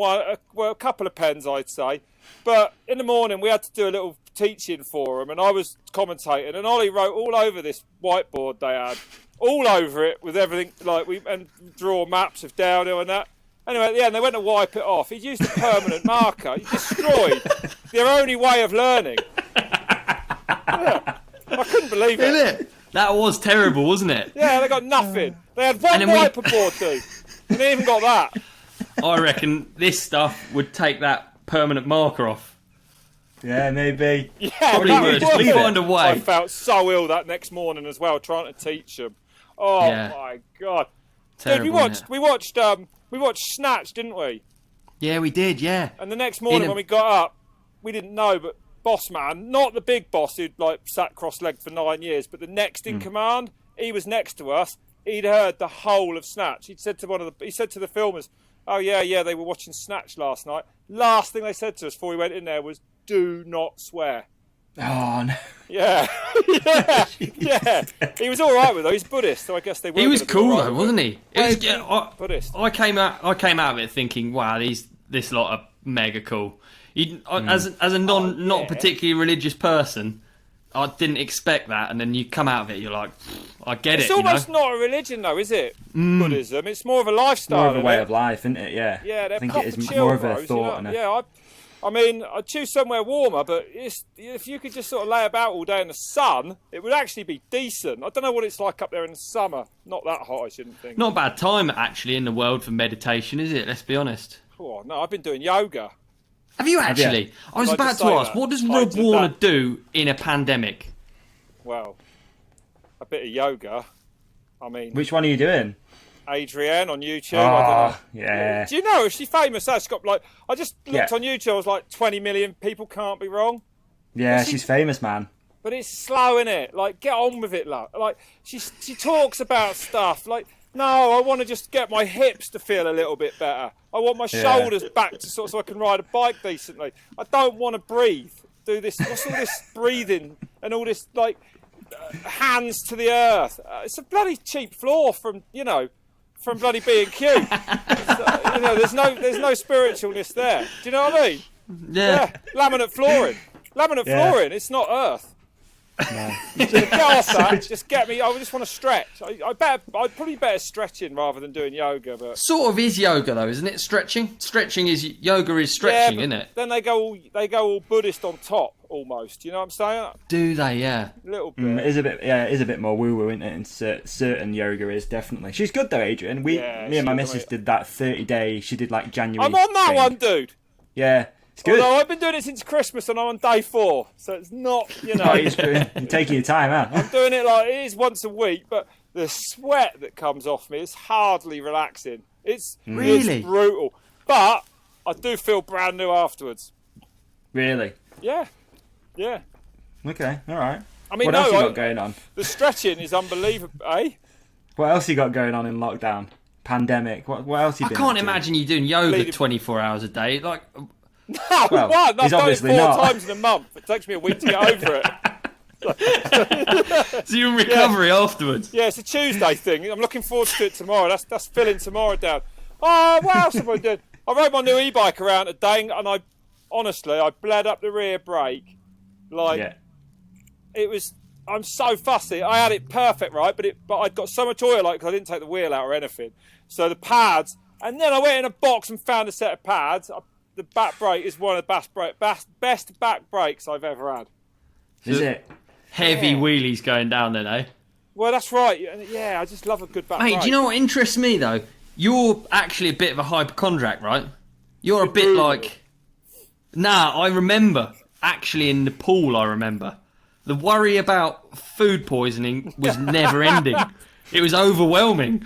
a couple of pens, I'd say. But in the morning, we had to do a little teaching for them, and I was commentating, and Olly wrote all over this whiteboard they had, all over it with everything, and draw maps of downhill and that. Anyway, at the end, they went to wipe it off. He used a permanent marker. He destroyed their only way of learning. Yeah. I couldn't believe it. Isn't it? That was terrible, wasn't it? Yeah, they got nothing. They had one whiteboard, too. And they even got that. I reckon this stuff would take that permanent marker off. Yeah, maybe. Yeah, Probably would. Just find a way. I felt so ill that next morning as well, trying to teach them. Oh my god! Terrible, Dude, we watched Snatch, didn't we? Yeah, we did. Yeah. And the next morning when we got up, we didn't know, but boss man, not the big boss who'd sat cross-legged for 9 years, but the next in command, he was next to us. He'd heard the whole of Snatch. He said to the filmers, "Oh yeah, they were watching Snatch last night." Last thing they said to us before we went in there was, "Do not swear." Oh no. Yeah. yeah. He was all right with it. He's Buddhist, so I guess they were. He was cool though, wasn't he? Buddhist. I came out of it thinking, wow, this lot are mega cool. As a not particularly religious person, I didn't expect that, and then you come out of it, you're like, I get it. It's almost not a religion, though, is it? Buddhism. It's more of a lifestyle. More of a way of life, isn't it? Yeah. Yeah, they're I think proper it is chill, more of a bros, thought. Yeah, I mean, I'd choose somewhere warmer, but if you could just sort of lay about all day in the sun, it would actually be decent. I don't know what it's like up there in the summer. Not that hot, I shouldn't think. Not a bad time, actually, in the world for meditation, is it? Let's be honest. Oh, no, I've been doing yoga. Have you actually? I was about to ask, what does Rob want to do in a pandemic? Well, a bit of yoga. I mean... Which one are you doing? Adrienne on YouTube. Oh, I don't know. yeah. Do you know, is she famous? She's got I just looked on YouTube, I was like 20 million people, can't be wrong. Yeah, she's famous, man. But it's slow, innit? Like, get on with it, love. Like, she talks about stuff. Like, no, I want to just get my hips to feel a little bit better. I want my shoulders back to so I can ride a bike decently. I don't want to breathe. Do this. What's all this breathing and all this hands to the earth? It's a bloody cheap floor from bloody B&Q. There's no spiritualness there. Do you know what I mean? Yeah. Laminate flooring. Flooring. It's not earth. No. Get off that. Just get me. I just want to stretch. I'd probably better stretching rather than doing yoga. But sort of is yoga though, isn't it? Stretching is yoga is stretching, isn't it? Then they go all Buddhist on top almost. You know what I'm saying? Do they? Yeah. A little bit. It is a bit more woo woo, isn't it? And certain yoga is definitely. She's good though, Adrian. Me and my missus did that 30-day. She did January. I'm on that one, dude. Yeah. It's good. Although I've been doing it since Christmas and I'm on day 4, so it's not, You're taking your time out. I'm doing it it is once a week, but the sweat that comes off me is hardly relaxing. It's brutal. But I do feel brand new afterwards. Really? Yeah. Okay, alright. I mean, what else you got going on? The stretching is unbelievable, eh? What else you got going on in lockdown? Pandemic? What else you been I can't up to? imagine you doing yoga 24 hours a day. No, well, I've he's done it obviously 4 not. times in a month. It takes me a week to get over it. So you're in recovery afterwards? Yeah, it's a Tuesday thing. I'm looking forward to it tomorrow. That's filling tomorrow down. Oh, what else have I done? I rode my new e-bike around today, and I bled up the rear brake. It was... I'm so fussy. I had it perfect, right? But I'd got so much oil because I didn't take the wheel out or anything. So the pads... And then I went in a box and found a set of pads. The back brake is one of the best back brakes I've ever had. Is it? Heavy wheelies going down there, eh? Well, that's right. Yeah, I just love a good back brake. Do you know what interests me, though? You're actually a bit of a hypochondriac, right? You're a bit like... Nah, I remember. Actually, in Nepal, I remember. The worry about food poisoning was never ending. It was overwhelming.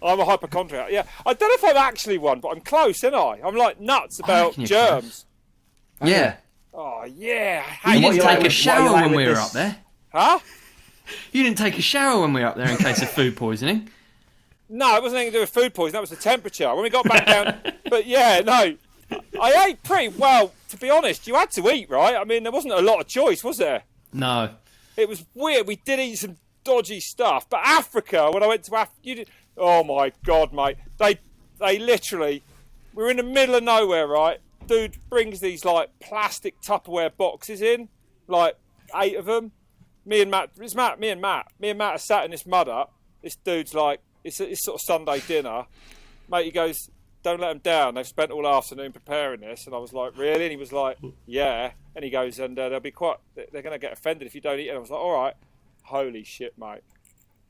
I'm a hypochondriac. Yeah, I don't know if I'm actually one, but I'm close, ain't I? I'm like nuts about germs. Yeah. Oh yeah. You didn't take a what shower are you like when with we were this? up there. Huh? You didn't take a shower when we were up there in case of food poisoning. No, it wasn't anything to do with food poisoning. That was the temperature. When we got back down, but yeah, no, I ate pretty well. To be honest, you had to eat, right? I mean, there wasn't a lot of choice, was there? No. It was weird. We did eat some dodgy stuff, but Africa. When I went to Africa, oh my god, mate! They literally, we were in the middle of nowhere, right? Dude brings these like plastic Tupperware boxes in, like 8 of them. Me and Matt are sat in this mud hut. This dude's like, it's sort of Sunday dinner. Mate, he goes, don't let them down. They've spent all afternoon preparing this. And I was like, really? And he was like, yeah. And he goes, and they're going to get offended if you don't eat it. And I was like, all right. Holy shit, mate.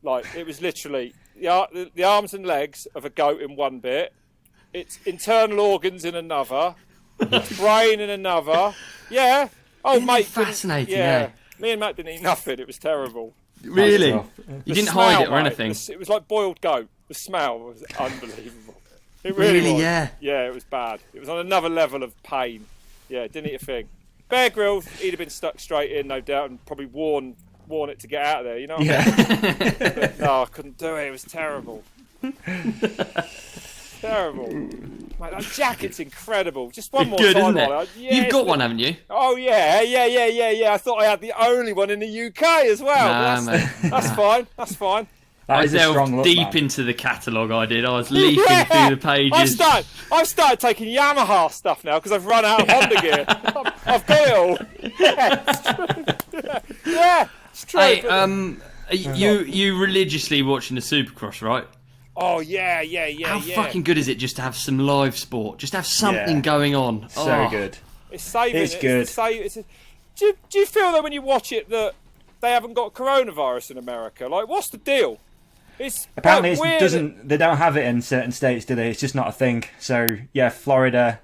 Like, it was literally the arms and legs of a goat in one bit. Its internal organs in another. Its brain in another. Yeah. Oh, Isn't mate. it fascinating, Yeah. eh? Me and Matt didn't eat nothing. It was terrible. Really? tough. You The didn't smell, hide it or mate, anything? It was like boiled goat. The smell was unbelievable. It really was. Yeah. Yeah, it was bad. It was on another level of pain. Yeah, didn't eat a thing. Bear Grylls, he'd have been stuck straight in, no doubt, and probably worn it to get out of there. You know what I mean? But, no, I couldn't do it. It was terrible. Terrible. Mate, that jacket's incredible. Just one more Good, time. isn't it? Ollie. Yeah, You've got it's- one, haven't you? Oh yeah. I thought I had the only one in the UK as well. Nah, But that's fine. That's fine. That I is a strong delved look, deep man. into the catalogue. I did. I was leafing through the pages. I've started taking Yamaha stuff now because I've run out of Honda gear. I've got it all. Yeah, it's true. Yeah, it's true. Hey, you religiously watching the Supercross, right? Oh yeah. How fucking good is it just to have some live sport, just have something Yeah. going on? So Oh. good. It's saving. It's good. Do you feel that when you watch it that they haven't got coronavirus in America? Like, what's the deal? It's Apparently, quite it weird. doesn't. They don't have it in certain states, do they? It's just not a thing. So yeah, Florida,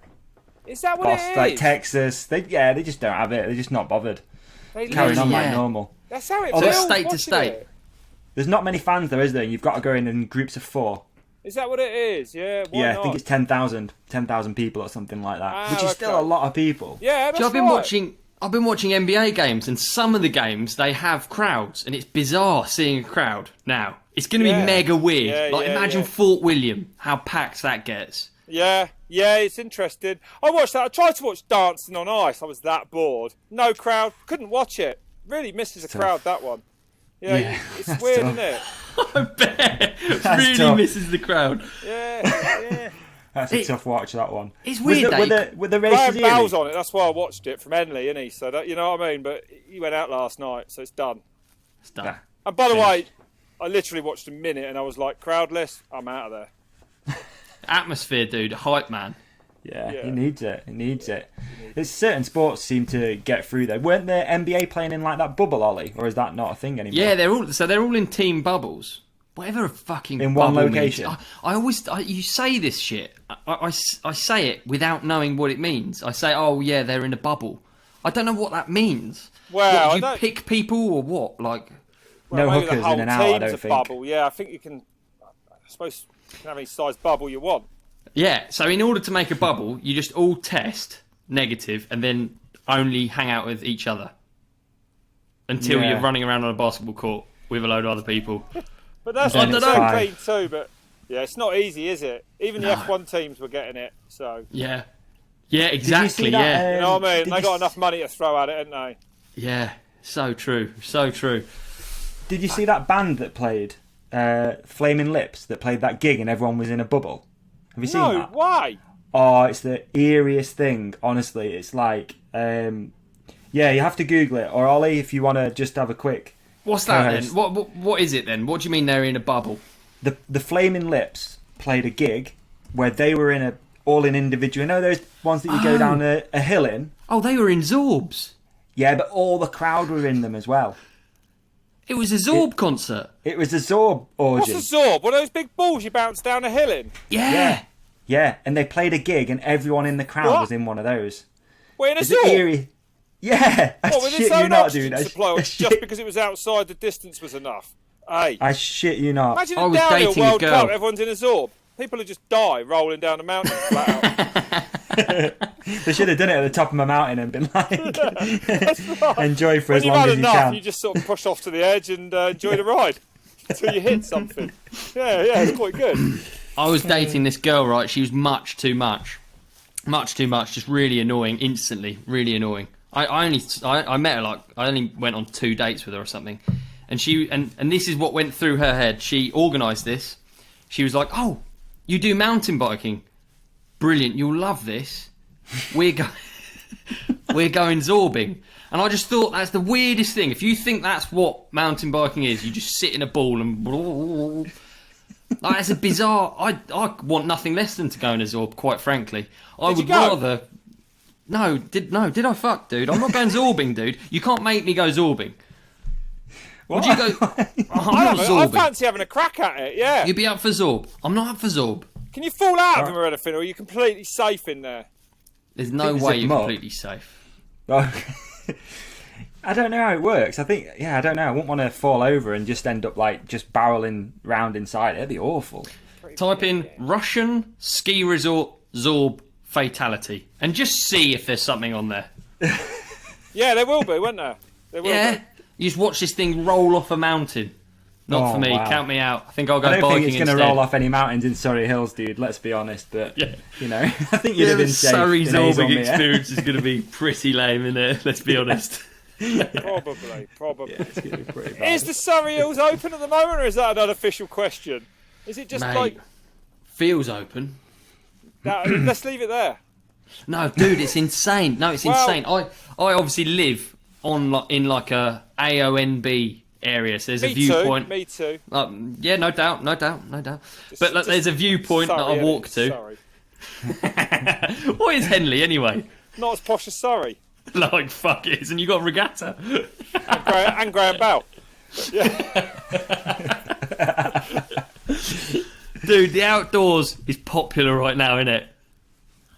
Is that what Boston, it like is? Texas. They just don't have it. They're just not bothered. They Carrying on literally- like Yeah. normal. That's how it So feels. state to watching state. it. There's not many fans though, is there? You've got to go in groups of 4. Is that what it is? Yeah. Why Yeah, not? I think it's 10,000 people or something like that, Ah, which is still okay. a lot of people. Yeah, that's So right. I've been watching NBA games, and some of the games they have crowds, and it's bizarre seeing a crowd now. It's going to Yeah. be mega weird. Yeah, like yeah, imagine yeah. Fort William, how packed that gets. Yeah, it's interesting. I watched that. I tried to watch Dancing on Ice. I was that bored. No crowd. Couldn't watch it. Really misses a crowd, that one. Yeah, it's that's weird, tough. isn't it? I bet. Really tough. misses the crowd. Yeah. That's a tough watch, that one. It's weird, With the races Graham Bell's here, on it. That's why I watched it from Henley, isn't he? So that, you know what I mean. But he went out last night, so it's done. It's done. Yeah. And by the way, I literally watched a minute, and I was like, crowdless. I'm out of there. Atmosphere, dude. Hype man. Yeah, Yeah. he needs it. He needs it. There's certain sports seem to get through though. Weren't the NBA playing in like that bubble, Ollie, or is that not a thing anymore? Yeah, they're all in team bubbles. Whatever a fucking In one bubble location. means. You say this shit. I say it without knowing what it means. I say, oh yeah, they're in a bubble. I don't know what that means. Well, What, I you don't- pick people or what? Like, No maybe hookers the whole in and out, I team's don't a think. bubble. Yeah, I think you can. I suppose you can have any size bubble you want. yeah. So in order to make a bubble, you just all test negative and then only hang out with each other until Yeah. you're running around on a basketball court with a load of other people. But that's Then on the it's same fine. team too. But yeah, it's not easy, is it? Even the F1 teams were getting it. So Yeah. Yeah, Did you exactly. see that, Yeah. you know what I mean? did They you got s- enough money to throw at it, haven't they? Yeah. So true. So true. Did you see that band that played Flaming Lips that played that gig and everyone was in a bubble? Have you seen No, that? why? Oh, it's the eeriest thing. Honestly, it's like, yeah, you have to Google it, or Ollie, if you want to just have a quick. What's that then? Co-host. What is it then? What do you mean they're in a bubble? The Flaming Lips played a gig where they were in a all in individual. You know those ones that you go Oh. down a hill in? Oh, they were in Zorbs. Yeah, but all the crowd were in them as well. It was a Zorb concert. It was a Zorb orgy. What's a Zorb? One of those big balls you bounce down a hill in? Yeah, and they played a gig and everyone in the crowd was in one of those. Wait, in a Is it Zorb? eerie? Yeah, What, with its own oxygen supply, or just because it was outside, the distance was enough? Hey. I shit you not. Imagine I a was downhill dating a World girl. Cup, everyone's in a Zorb. People would just die rolling down the mountain flat out. They should have done it at the top of my mountain and been like, enjoy for When as you've long had as you enough, can. you just sort of push off to the edge and enjoy the ride until you hit something. Yeah, it's quite good. I was dating this girl, right? She was much too much, just really annoying. Instantly, really annoying. I met her like I only went on 2 dates with her or something, and she and this is what went through her head. She organised this. She was like, "Oh, you do mountain biking? Brilliant! You'll love this. We're going zorbing." And I just thought that's the weirdest thing. If you think that's what mountain biking is, you just sit in a ball and. Like, it's a bizarre. I want nothing less than to go in a Zorb. Quite frankly, I would rather. No, did I fuck, dude? I'm not going zorbing, dude. You can't make me go zorbing. Would you go? I'm not I zorbing. fancy having a crack at it. Yeah. You'd be up for Zorb. I'm not up for Zorb. Can you fall out of them or anything, or are you completely safe in there? There's no Think way zip you're 'em up. completely safe. I don't know how it works. I don't know. I wouldn't want to fall over and just end up like just barreling round inside. It'd be awful. Type in Russian ski resort Zorb fatality and just see if there's something on there. Yeah, there will be, won't there? There will Yeah, be. you just watch this thing roll off a mountain. Not Oh, for me. wow. Count me out. I think I'll go I don't biking think it's going to instead. roll off any mountains in Surrey Hills, dude. Let's be honest. But Yeah. you know, I think you'd have been safe. Surrey in zorbing Hazelmere. experience is going to be pretty lame, isn't it? Let's be honest. Probably. It's gonna be pretty bad. Is the Surrey Hills open at the moment, or is that an unofficial question? Is it just Mate, like feels open. that? Let's leave it there. No, dude, it's insane. No, it's Well- insane. I obviously live in like a AONB area, so there's a viewpoint. Me too. Yeah, no doubt. But like, there's a viewpoint that I Surrey, walk to. Surrey. What is Henley anyway? Not as posh as Surrey. Like fuck it, and you got regatta. And Graham Bell. Dude, the outdoors is popular right now, isn't it?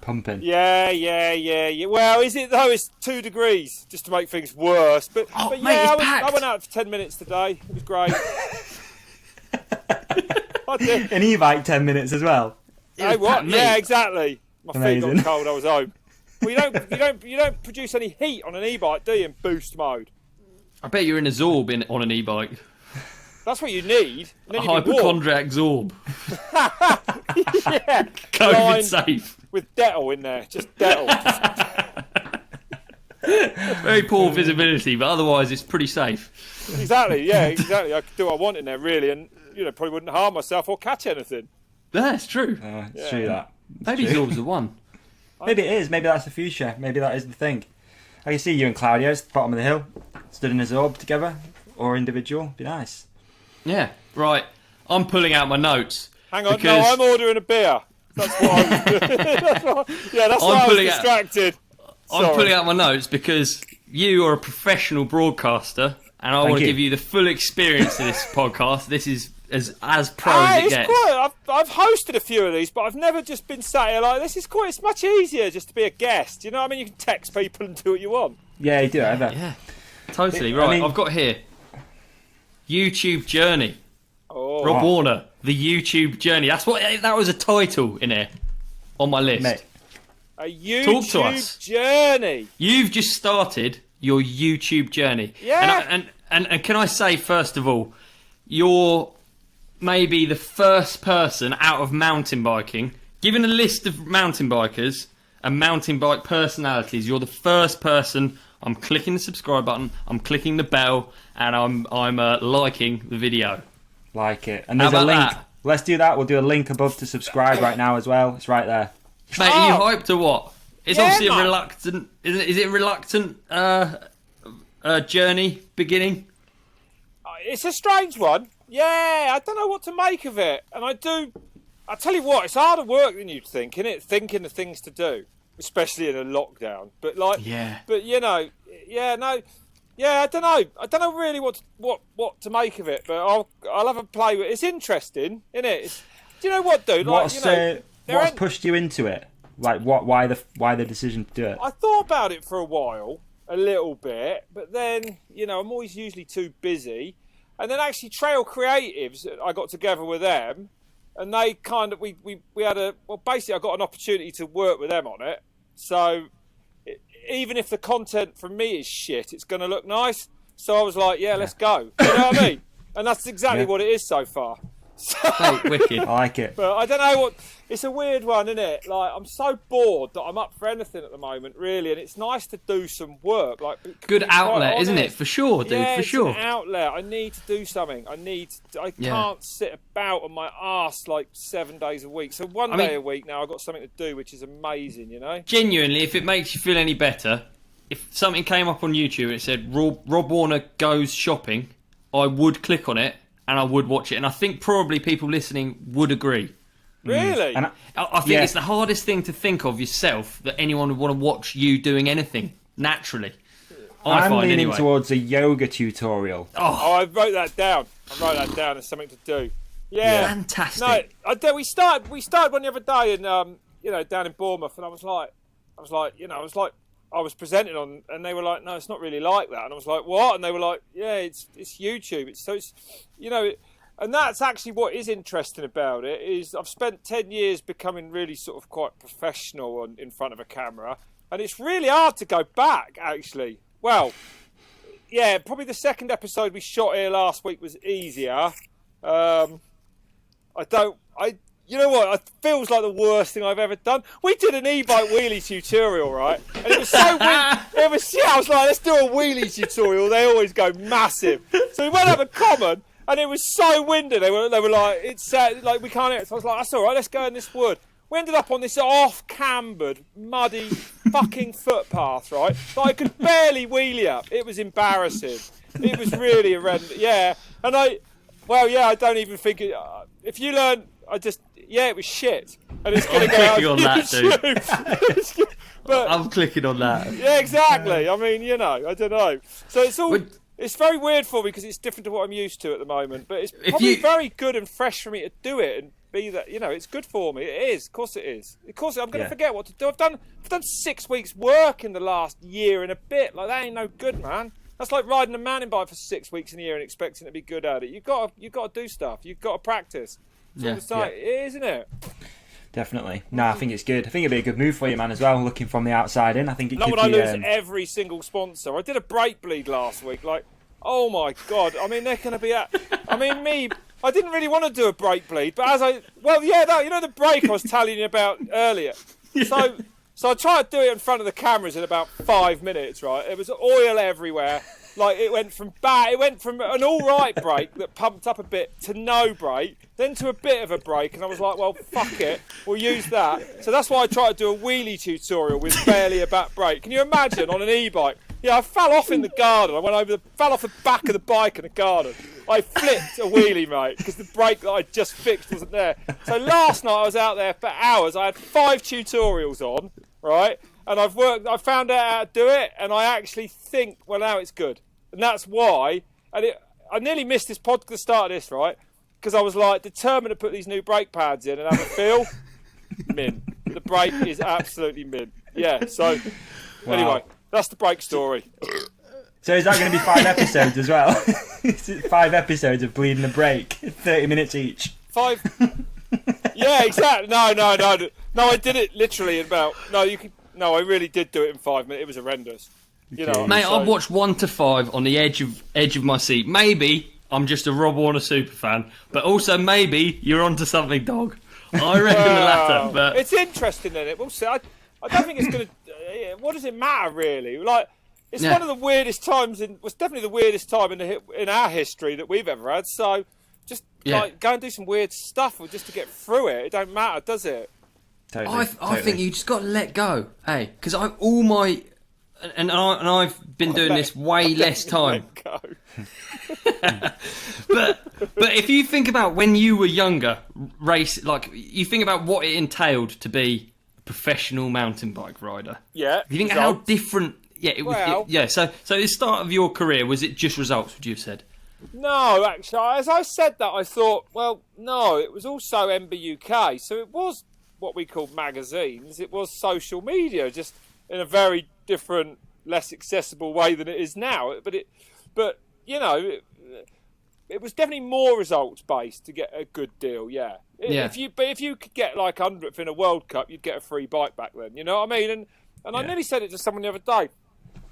Pumping. Yeah. Well, is it though? It's 2 degrees, just to make things worse. But Mate, yeah, it's packed. I went out for 10 minutes today. It was great. I did. An e-bike 10 minutes as well. Hey, what? packed, mate. Yeah, exactly. My feet Amazing. got cold. I was home. Well, you don't produce any heat on an e-bike, do you? In boost mode. I bet you're in a Zorb on an e-bike. That's what you need. And A then you can walk hypochondriac Zorb. yeah, COVID lined safe. with Dettol in there, just Dettol. Very poor visibility, but otherwise it's pretty safe. Exactly. Yeah, exactly. I could do what I want in there, really, and probably wouldn't harm myself or catch anything. That's true. It's true that. Maybe Zorb's the one. Maybe it is. Maybe that's the future. Maybe that is the thing. I can see you and Claudio at the bottom of the hill, stood in a Zorb together, or individual. Be nice. Yeah, right. I'm pulling out my notes. Hang on, because no, I'm ordering a beer. That's what I was doing. That's why I was pulling out- distracted. I'm Sorry. pulling out my notes because you are a professional broadcaster, and I want to you. give you the full experience of this podcast. This is as pro as it It's gets. quite. I've hosted a few of these, but I've never just been sat here like this. It's much easier just to be a guest. You know what I mean? You can text people and do what you want. Yeah, you do. I bet. Yeah, totally. I Right, mean- I've got here YouTube journey. Oh, Rob Warner, the YouTube journey. That was a title in here on my list. Mate, a YouTube Talk to us. journey. You've just started your YouTube journey. Yeah. And can I say, first of all, you're maybe the first person out of mountain biking, given a list of mountain bikers and mountain bike personalities, you're the first person. I'm clicking the subscribe button, I'm clicking the bell, and I'm liking the video. like it. And there's How a about link. that? Let's do that. We'll do a link above to subscribe right now as well. It's right there. Mate, are you hyped or what? It's Yeah, obviously man. a reluctant. Is it a reluctant journey beginning? It's a strange one. Yeah, I don't know what to make of it. And I tell you what, it's harder work than you'd think, isn't it? Thinking of things to do, especially in a lockdown. But Yeah. But yeah, no. Yeah, I don't know. I don't know really what to make of it, but I'll have a play with it. It's interesting, isn't it? Do you know what, dude? Like, What's pushed you into it? Like, why the decision to do it? I thought about it for a while, a little bit, but then, I'm always usually too busy. And then actually Trail Creatives, I got together with them, and they kind of, we had basically I got an opportunity to work with them on it. So even if the content from me is shit, it's going to look nice. So I was like, yeah, let's go. You know what I mean? And that's exactly what it is so far. Hey, wicked. I like it. But I don't know it's a weird one, isn't it? Like, I'm so bored that I'm up for anything at the moment, really, and it's nice to do some work. Like, good outlet, isn't it? For sure, dude. Yeah, for sure. It's an outlet. I need to do something. I can't sit about on my arse like 7 days a week. So one day a week now, I've got something to do, which is amazing. Genuinely, if it makes you feel any better, if something came up on YouTube and it said Rob Warner goes shopping, I would click on it. And I would watch it, and I think probably people listening would agree. Really? And I think it's the hardest thing to think of yourself that anyone would want to watch you doing anything naturally. I'm leaning towards a yoga tutorial. Oh, I wrote that down. As something to do. Yeah, fantastic. No, we started one the other day, and down in Bournemouth, and I was presenting on, and they were like, no, it's not really like that. And I was like, what? And they were like, yeah, it's YouTube. And that's actually what is interesting about it, is I've spent 10 years becoming really sort of quite professional in front of a camera. And it's really hard to go back, actually. Well, yeah, probably the second episode we shot here last week was easier. You know what? It feels like the worst thing I've ever done. We did an e-bike wheelie tutorial, right? And it was so windy. I was like, let's do a wheelie tutorial. They always go massive. So we went up a common, and it was so windy. They were like, it's like we can't hear it. So I was like, that's all right. Let's go in this wood. We ended up on this off-cambered, muddy, fucking footpath, right? That I could barely wheelie up. It was embarrassing. It was really horrendous. Yeah, and I don't even think it. If you learn, it was shit. And it's going to go out on that, dude. But, I'm clicking on that. Yeah, exactly. I mean, I don't know. So it's all. It's very weird for me because it's different to what I'm used to at the moment. But it's probably very good and fresh for me to do it and be that. It's good for me. It is. Of course it is. Of course I'm going to forget what to do. I've done 6 weeks work in the last year and a bit. Like, that ain't no good, man. That's like riding a mountain bike for 6 weeks in a year and expecting to be good at it. You've got to do stuff. You've got to practice. Isn't it? Definitely. No, I think it's good. I think it'd be a good move for you, man, as well, looking from the outside in. I think it could be... Not when I lose every single sponsor. I did a brake bleed last week. Like, oh my God. I mean, they're going to be at... I mean, I didn't really want to do a brake bleed, but the brake I was telling you about earlier. So I tried to do it in front of the cameras in about 5 minutes, right? There was oil everywhere. Like, it went from an all right brake that pumped up a bit to no brake, then to a bit of a brake, and I was like, well, fuck it, we'll use that. So that's why I tried to do a wheelie tutorial with barely a back brake. Can you imagine on an e-bike? Yeah, I fell off in the garden. I fell off the back of the bike in the garden. I flipped a wheelie, mate, because the brake that I just fixed wasn't there. So last night I was out there for hours. I had 5 tutorials on, right? And I found out how to do it, and I actually think, well, now it's good. And that's why, I nearly missed this pod at the start of this, right? Because I was like determined to put these new brake pads in and have a feel. Mint. The brake is absolutely mint. Yeah, so anyway, that's the brake story. So is that going to be 5 episodes as well? 5 episodes of bleeding the brake, 30 minutes each. 5? Yeah, exactly. No, I did it literally in about... I really did do it in 5 minutes. It was horrendous. Mate, I've watched 1 to 5 on the edge of my seat. Maybe I'm just a Rob Warner super fan, but also maybe you're onto something, dog. I reckon the latter. But it's interesting, isn't it? We'll see. I don't think it's going to. What does it matter, really? Like, it's one of the weirdest times. Was definitely the weirdest time in our history that we've ever had. So, just go and do some weird stuff, just to get through it. It don't matter, does it? Totally. I think you just got to let go, hey, because I've been doing this way less time. but if you think about when you were younger, you think about what it entailed to be a professional mountain bike rider. Yeah. You think how different Yeah, it was. Well- So the start of your career, was it just results? Would you have said? No, actually, as I said that, I thought, well, no, it was also MBUK. So it was what we called magazines. It was social media, just in a very different, less accessible way than it is now. But you know, it was definitely more results based to get a good deal. Yeah. Yeah. If you could get like 100th in a World Cup, you'd get a free bike back then. You know what I mean? And I nearly said it to someone the other day.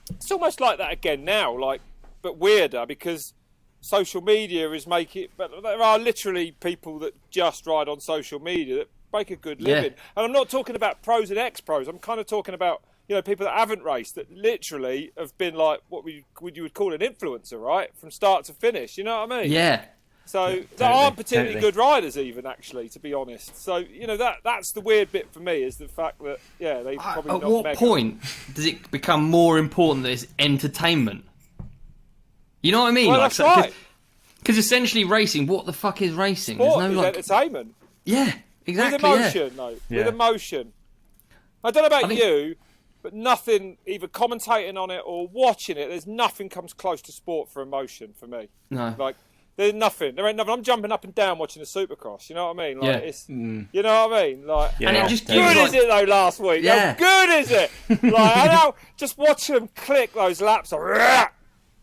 It's almost like that again now, but weirder because social media is making. But there are literally people that just ride on social media that make a good living. And I'm not talking about pros and ex-pros. I'm kind of talking about people that haven't raced that literally have been like what you would call an influencer, right, from start to finish. You know what I mean? Yeah. So they aren't particularly good riders, even actually, to be honest. So that's the weird bit for me is the fact that they probably At not what mega. point does it become more important that it's entertainment? You know what I mean? Well, that's right. Because essentially, racing. What the fuck is racing? Sport There's no is entertainment. Yeah, exactly. With emotion, though. Yeah. With emotion. I don't know about you, but nothing, either commentating on it or watching it, there's nothing comes close to sport for emotion for me. No. Like, there's nothing. There ain't nothing. I'm jumping up and down watching the Supercross. You know what I mean? Like, Yeah. it's, you know what I mean? Like, Yeah. And it how just good gives, is it though? Last week, Yeah. how good is it? Like, I know. Just watching them click those laps,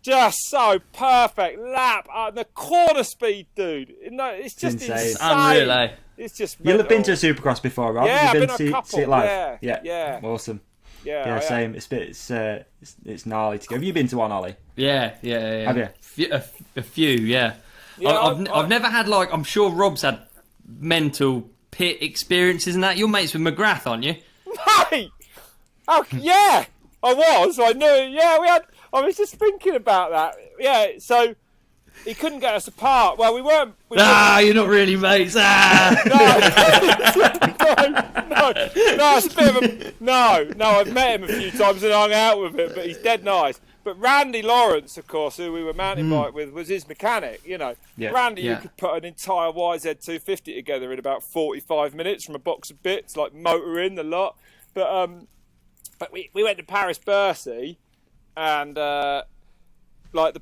just so perfect lap. The corner speed, dude. It's just insane. insane. Unreal, eh? It's just. You'll have been to a mental. Supercross before, Rob? Yeah, Have you I've been been to a couple. see it live? Yeah. Awesome. Yeah, Same. It's gnarly to go. Have you been to one, Ollie? Yeah. Have you? A few, yeah. I've never had I'm sure Rob's had mental pit experiences and that. You're mates with McGrath, aren't you? Mate! Oh, yeah, I was. I knew. Yeah, we had. I was just thinking about that. Yeah, so he couldn't get us apart. Well, we weren't. You're not really mates. No, it's a bit of a, no. I've met him a few times and hung out with him, but he's dead nice. But Randy Lawrence, of course, who we were mountain bike with, was his mechanic. Yeah. Randy, Yeah. you could put an entire YZ250 together in about 45 minutes from a box of bits, like motor in the lot. But we went to Paris Bercy, and the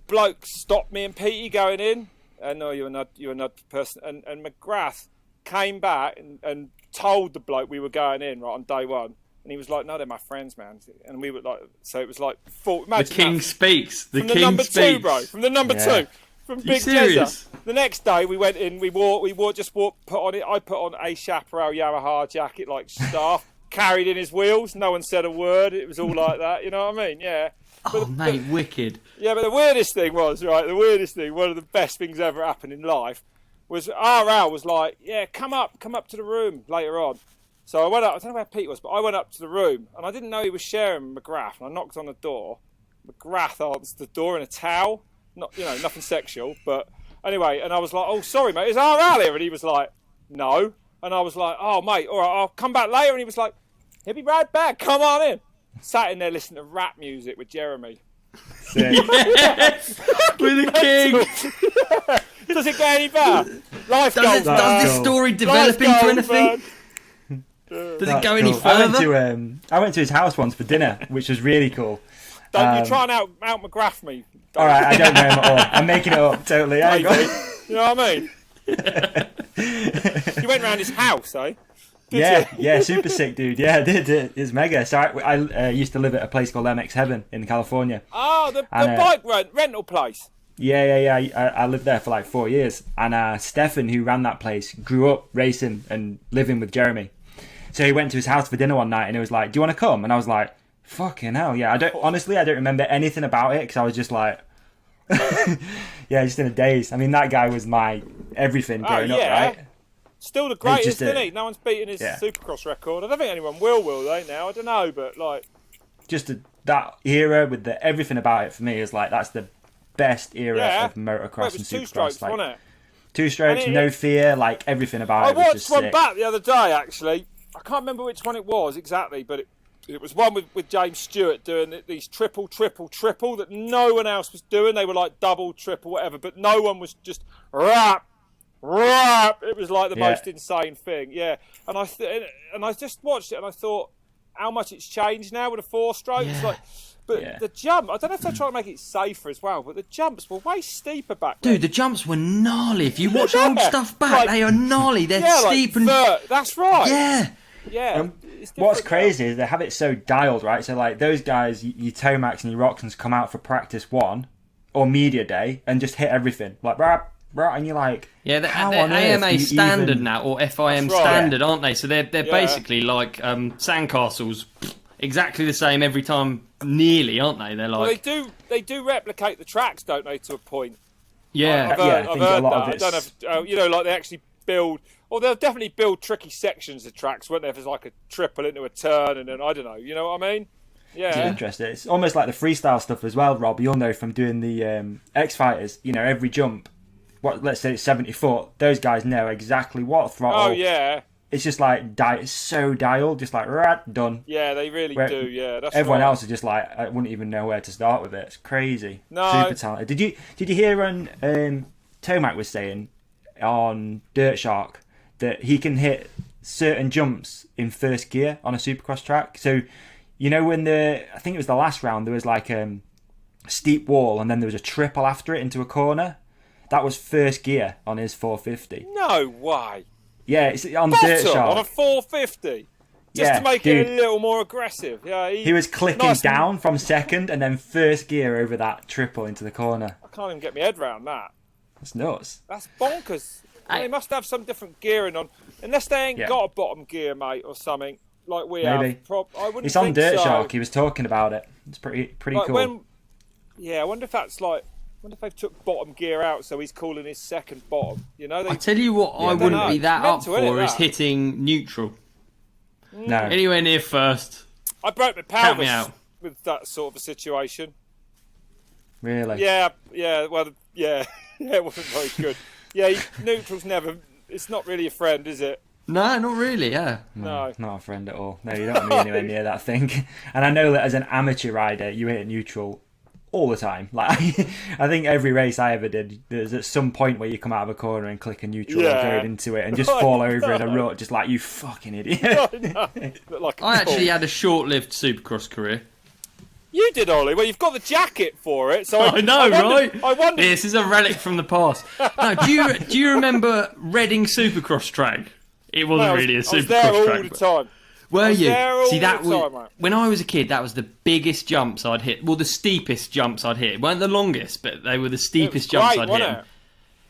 bloke stopped me and Petey going in. No, you're not the person. And McGrath came back and told the bloke we were going in right on day one. And he was like, no, they're my friends, man. And we were like, so it was like, The king speaks. from the number two, bro. From the number two. From Big serious? Jezza. The next day we went in, I put on a Chaparral Yamaha jacket, like staff, carried in his wheels. No one said a word. It was all like that. You know what I mean? Yeah. Oh, mate, wicked. Yeah, but the weirdest thing was, right, one of the best things ever happened in life was RL was like, yeah, come up to the room later on. So I went up, I don't know where Pete was, but I went up to the room and I didn't know he was sharing with McGrath, and I knocked on the door. McGrath answered the door in a towel. Nothing sexual, but anyway, and I was like, oh, sorry, mate, is RL here? And he was like, no. And I was like, oh, mate, all right, I'll come back later. And he was like, he'll be right back, come on in. Sat in there listening to rap music with Jeremy. Yes! With the king! Does it get any better? Life goals, Does this story develop into anything? Does it go any further? I went to his house once for dinner, which was really cool. Don't you try and out McGrath me. All right, I don't know him at all. I'm making it up, totally. Hang on. You know what I mean? You went round his house, eh? Yeah, super sick, dude. Yeah, I did. It's mega. So I used to live at a place called MX Heaven in California. Oh, the bike rental place. Yeah. I lived there for like 4 years. And Stefan, who ran that place, grew up racing and living with Jeremy. So he went to his house for dinner one night and he was like, do you want to come? And I was like, fucking hell, yeah. I don't remember anything about it because I was just like, just in a daze. I mean, that guy was my everything growing up, right? Still the greatest, isn't he? No one's beaten his Supercross record. I don't think anyone will they now? I don't know, but like... Just that era with everything about it for me is like, that's the best era of motocross and Supercross. Two strokes, like, wasn't it? 2 strokes, no fear, like everything about it was just sick. I watched one back the other day, actually. I can't remember which one it was exactly, but it was one with James Stewart doing these triple that no one else was doing. They were like double, triple, whatever, but no one was just rap. It was like the most insane thing, yeah. And I just watched it and I thought how much it's changed now with the 4 strokes. Yeah. Like, But Yeah. the jump, I don't know if they're trying to make it safer as well, but the jumps were way steeper back then. Dude, the jumps were gnarly. If you watch old stuff back, they are gnarly. They're steep and... That's right. Yeah. Yeah. It's What's different crazy is they have it so dialed, right? So like those guys, your Tomacs and your Roxons come out for practice 1 or media day and just hit everything like and you're like, Yeah, they're how on earth do AMA you standard even... now, or FIM That's right. standard, aren't they? So they're basically like sandcastles, exactly the same every time, nearly, aren't they? They're like... Well, they do replicate the tracks, don't they, to a point? Yeah. I've I heard think a lot that. of I don't know if, like they actually build, or they'll definitely build tricky sections of tracks, won't they? If there's like a triple into a turn, and then I don't know, you know what I mean? It's Yeah. interesting. It's almost like the freestyle stuff as well, Rob. You'll know from doing the X Fighters. You know, every jump, let's say it's 70 foot. Those guys know exactly what throttle. Oh yeah. It's just like it's so dialed, just like done. Yeah, they really Where do. Yeah, that's Everyone right. else is just like, I wouldn't even know where to start with it. It's crazy. No. Super talented. Did you hear when Tomac was saying on Dirt Shark that he can hit certain jumps in first gear on a Supercross track? So, you know, when I think it was the last round, there was like a steep wall and then there was a triple after it into a corner. That was first gear on his 450. No way. Yeah, it's on Dirt Bottom Shark. on a 450. Just to make it a little more aggressive. Yeah, he was clicking nice down from second and then first gear over that triple into the corner. I can't even get my head around that. That's nuts. That's bonkers. They must have some different gearing on, unless they ain't got a bottom gear, mate, or something like we Maybe. have. I wouldn't It's on think Dirt so. Shark. He was talking about it. It's pretty Like cool. I wonder if that's like. I wonder if they've took bottom gear out, so he's calling his second bottom. You know, I tell you what, I wouldn't be that up Mental, innit, for is that? hitting neutral. No. Anywhere near first. I broke my Count me pelvis out. with that sort of a situation. Really? Yeah, well, yeah, it wasn't very good. Yeah, neutral's never. It's not really a friend, is it? No, not really, yeah. No. Not a friend at all. No, you don't want to be anywhere near that thing. And I know that as an amateur rider, you hit neutral all the time. Like I think every race I ever did, there's at some point where you come out of a corner and click a neutral and go into it and just fall over in a rut, just like, you fucking idiot. Look like a I actually fool. had a short-lived Supercross career. You did, Ollie. Well, you've got the jacket for it, so I know, wondered, right? I wondered. This is a relic from the past. No, do you remember Reading Supercross track? It wasn't really a I was there Supercross all track. the time. Were was you? there all See, that the was time, mate. when I was a kid. That was the biggest jumps I'd hit. Well, the steepest jumps I'd hit. Weren't the longest, but they were the steepest jumps Great, I'd wasn't hit. it?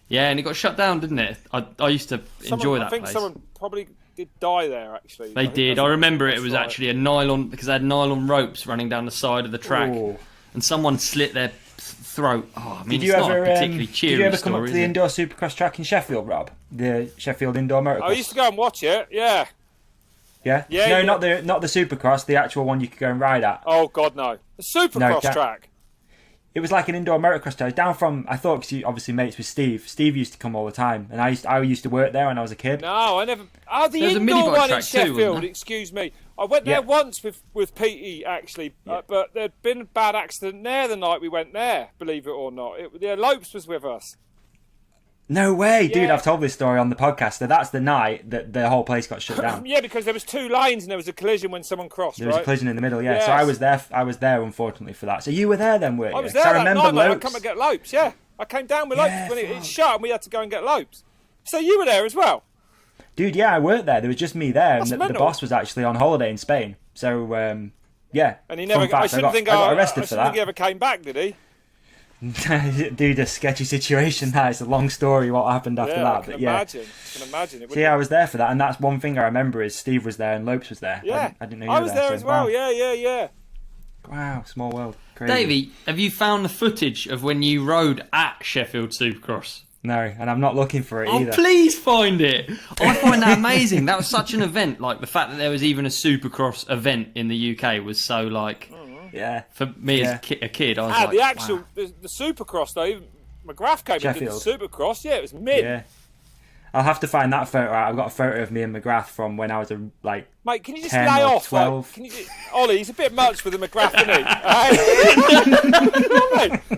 Yeah, and it got shut down, didn't it? I used to enjoy that I think place. someone probably did die there, actually. They did. I remember it was right. actually a nylon, because they had nylon ropes running down the side of the track, Ooh. and someone slit their throat. Oh, I mean, Did you it's not ever a particularly cheery did you ever come story, up to is the it? indoor Supercross track in Sheffield, Rob? The Sheffield Indoor Motocross. I used to go and watch it. Yeah. Yeah? Yeah, No, yeah. not the Supercross, the actual one you could go and ride at. Oh God, no. The Supercross track. It was like an indoor motocross track. Down from, I thought, because you obviously mates with Steve. Steve used to come all the time, and I used to work there when I was a kid. No, I never. Oh, the There's a indoor mini-bike one in track too, wasn't Sheffield. there? Excuse me. I went there once with Petey actually, but there'd been a bad accident there the night we went there. Believe it or not, Lopes was with us. No way, dude! Yeah. I've told this story on the podcast. So that's the night that the whole place got shut down. Yeah, because there was two lanes and there was a collision when someone crossed. There was a collision in the middle, yeah. So Yes. I was there, unfortunately, for that. So you were there then, weren't you? I was 'Cause there I that remember night, mate. I Lopes. come and get Lopes. Yeah, I came down with Yeah, Lopes when it fuck. shut, and we had to go and get Lopes. So you were there as well. Dude, yeah, I worked there. There was just me there, That's and the mental. boss was actually on holiday in Spain. So, yeah. And he never. Fun fact, I shouldn't got arrested for think that. he ever came back, did he? Dude, a sketchy situation. That it's a long story. What happened after Yeah, that? I can But yeah. imagine. I can imagine it. So yeah, I was there for that, and that's one thing I remember is Steve was there and Lopes was there. Yeah, I didn't know you I were was there there so as well. Wow. Yeah. Wow, small world. Crazy. Davey, have you found the footage of when you rode at Sheffield Supercross? No, and I'm not looking for it Oh, either. please find it! I find that amazing. That was such an event. Like, the fact that there was even a Supercross event in the UK was so, like, Yeah. for me Yeah. as a kid, I was Ah, like, the actual wow. the Supercross though. Even McGrath came and did Sheffield. the Supercross. Yeah, it was mid. Yeah. I'll have to find that photo out. I've got a photo of me and McGrath from when I was like. Mate, can you just 10 lay or off? 12. Like, can you Ollie, he's a bit much with the McGrath, isn't he?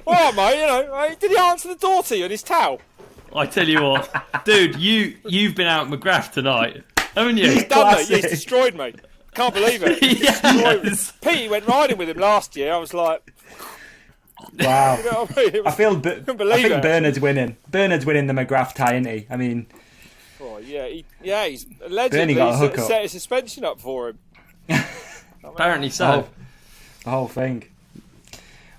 All right, mate. You know, did he answer the door to you in his towel? I tell you what, dude, you've been out McGrath tonight, haven't you? He's done, mate. Classic. He's destroyed me. Can't believe it. Yes. Pete went riding with him last year. I was like, Wow. you know what I mean? I feel. couldn't I believe think it. Bernard's winning. Bernard's winning the McGrath tie, isn't he? I mean, Oh, yeah, he's allegedly got a hook up. set his suspension up for him. Apparently so. the whole thing.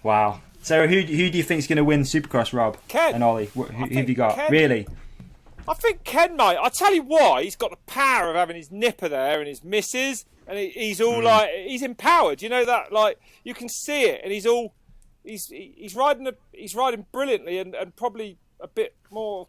Wow. So who do you think's going to win Supercross, Rob? Ken. And Ollie. Who have think you got? Ken. Really? I think Ken, mate. I tell you why. He's got the power of having his nipper there and his missus, and he's all like, he's empowered. You know that, like, you can see it, and he's riding brilliantly, and probably a bit more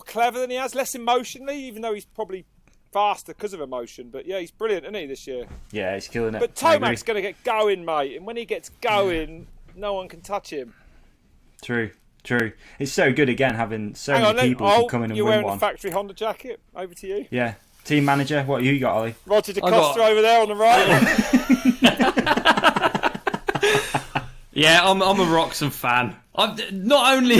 clever than he has, less emotionally, even though he's probably faster because of emotion. But yeah, he's brilliant, isn't he, this year? Yeah, he's killing it. But Tomac's going to get going, mate, and when he gets going, no one can touch him. True. It's so good again having so Hang on, many people who come in and you're win wearing one. a factory Honda jacket. Over to you. Yeah. Team manager, what you got, Ollie? Roger DeCosta over there on the right. Yeah, I'm a Roxon fan. Not only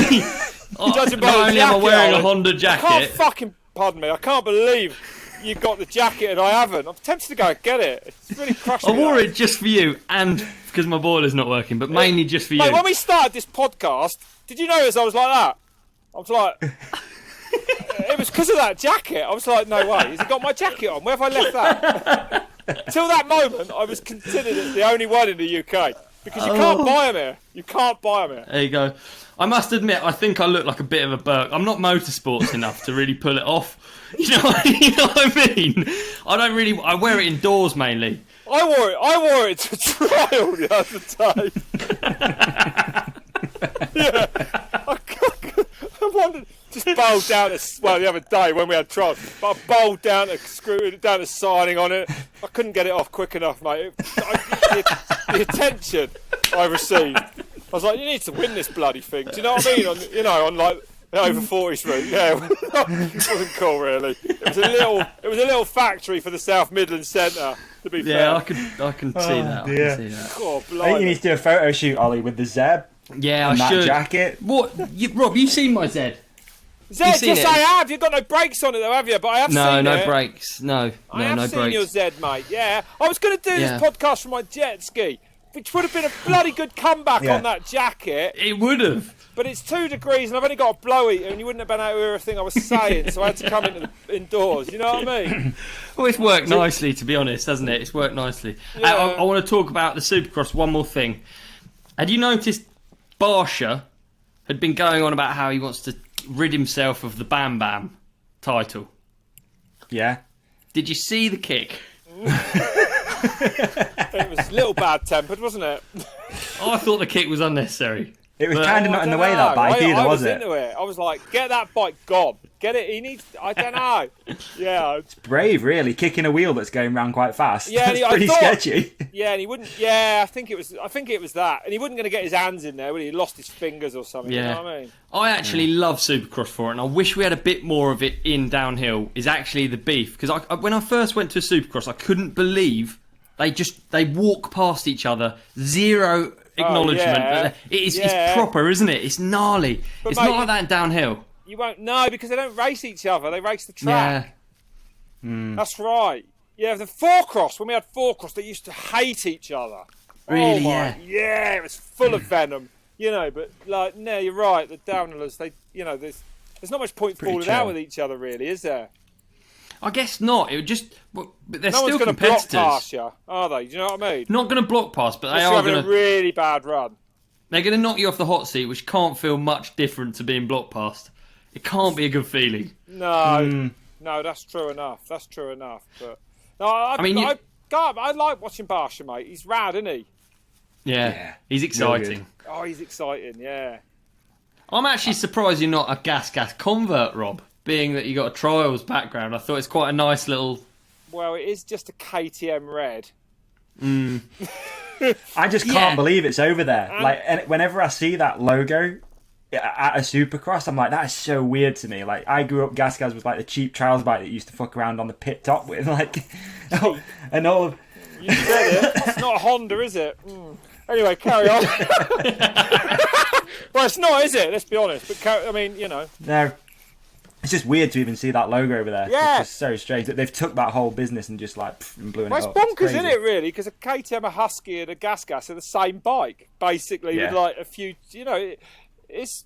Judging by not the only am I jacket, wearing a Ollie, Honda I can't jacket. fucking, pardon me, I can't believe you got the jacket and I haven't. I'm tempted to go and get it. It's really crushed I me. wore that. it just for you and because my boiler's not working, but mainly just for you. Mate, when we started this podcast, did you notice I was like that? I was like... It was because of that jacket. I was like, no way. Has he got my jacket on? Where have I left that? Till that moment, I was considered the only one in the UK. Because you can't buy them here. You can't buy them here. There you go. I must admit, I think I look like a bit of a Burke. I'm not motorsports enough to really pull it off. You know what I mean? I wear it indoors mainly. I wore it to trial the other day. Yeah. I wanted just bowled down the other day when we had trials, but I bowled down to screwing it down to signing on it. I couldn't get it off quick enough, mate. The attention I received. I was like, you need to win this bloody thing. Do you know what I mean? On like the over 40s route. Yeah, it wasn't cool really. It was a little factory for the South Midlands Centre. To be fair. Yeah, I can see that. dear. I can see that. Oh, I think you blimey. need to do a photo shoot, Ollie, with the Zeb Yeah, and I that should. jacket. What, Rob? You seen my Zed? Zed, seen yes, it? I have. You've got no brakes on it though, have you? But I have seen No it. brakes. No I have seen brakes. your Zed, mate. Yeah, I was going to do Yeah. this podcast from my jet ski, which would have been a bloody good comeback Yeah. on that jacket. It would have. But it's 2 degrees, and I've only got a blow eater, and you wouldn't have been able to hear everything I was saying, so I had to come into the indoors. You know what I mean? Well, it's worked nicely, to be honest, hasn't it? It's worked nicely. Yeah. I want to talk about the Supercross. One more thing. Had you noticed Barsha had been going on about how he wants to rid himself of the Bam Bam title? Yeah. Did you see the kick? It was a little bad-tempered, wasn't it? I thought the kick was unnecessary. It was But- kind of not in the way, that bike either, I was was it? into it. I was like, get that bike gone. Get it. He needs. I don't know. Yeah. Brave, really, kicking a wheel that's going round quite fast. Yeah, That's I pretty thought- sketchy. Yeah, and he wouldn't. Yeah, I think it was that, and he wasn't going to get his hands in there, would he? He lost his fingers or something. Yeah. You know what I mean? I actually love Supercross for it, and I wish we had a bit more of it in downhill. Is actually the beef, because when I first went to Supercross, I couldn't believe they walk past each other, zero acknowledgement. yeah. It's Yeah. proper, isn't it? It's gnarly. But It's mate, not like that in downhill. You won't know because they don't race each other. They race the track. Yeah. That's right. Yeah, the four-cross, when we had four-cross, they used to hate each other. Really, Oh, my, yeah. yeah, it was full of venom. You know, but, like, no, you're right. The downhillers, there's not much point Pretty falling out chill. with each other, really, is there? I guess not. It would just, but they're No still one's going to block competitors. past you, are they? Do you know what I mean? Not going to block past, but they Unless are you're having going a to. really bad run. They're going to knock you off the hot seat, which can't feel much different to being blocked past. It can't be a good feeling. No, that's true enough. That's true enough. But no, I like watching Barsha, mate. He's rad, isn't he? Yeah, he's exciting. Oh, he's exciting. Yeah. I'm actually surprised you're not a gas convert, Rob. Being that you got a trials background, I thought it's quite a nice little. Well, it is just a KTM red. I just can't believe it's over there. Like, and whenever I see that logo at a Supercross, I'm like, that is so weird to me. Like, I grew up, Gas was like the cheap trials bike that you used to fuck around on the pit top with, like, and all of. You said it. It's not a Honda, is it? Anyway, carry on. Well, it's not, is it? Let's be honest. But I mean, you know. No. It's just weird to even see that logo over there. Yeah. It's just so strange that they've took that whole business and just like and blew it Well, it's up. bonkers, crazy. isn't it, really? Because a KTM, a Husky, and a Gas are the same bike, basically, Yeah. with like a few. You know, it's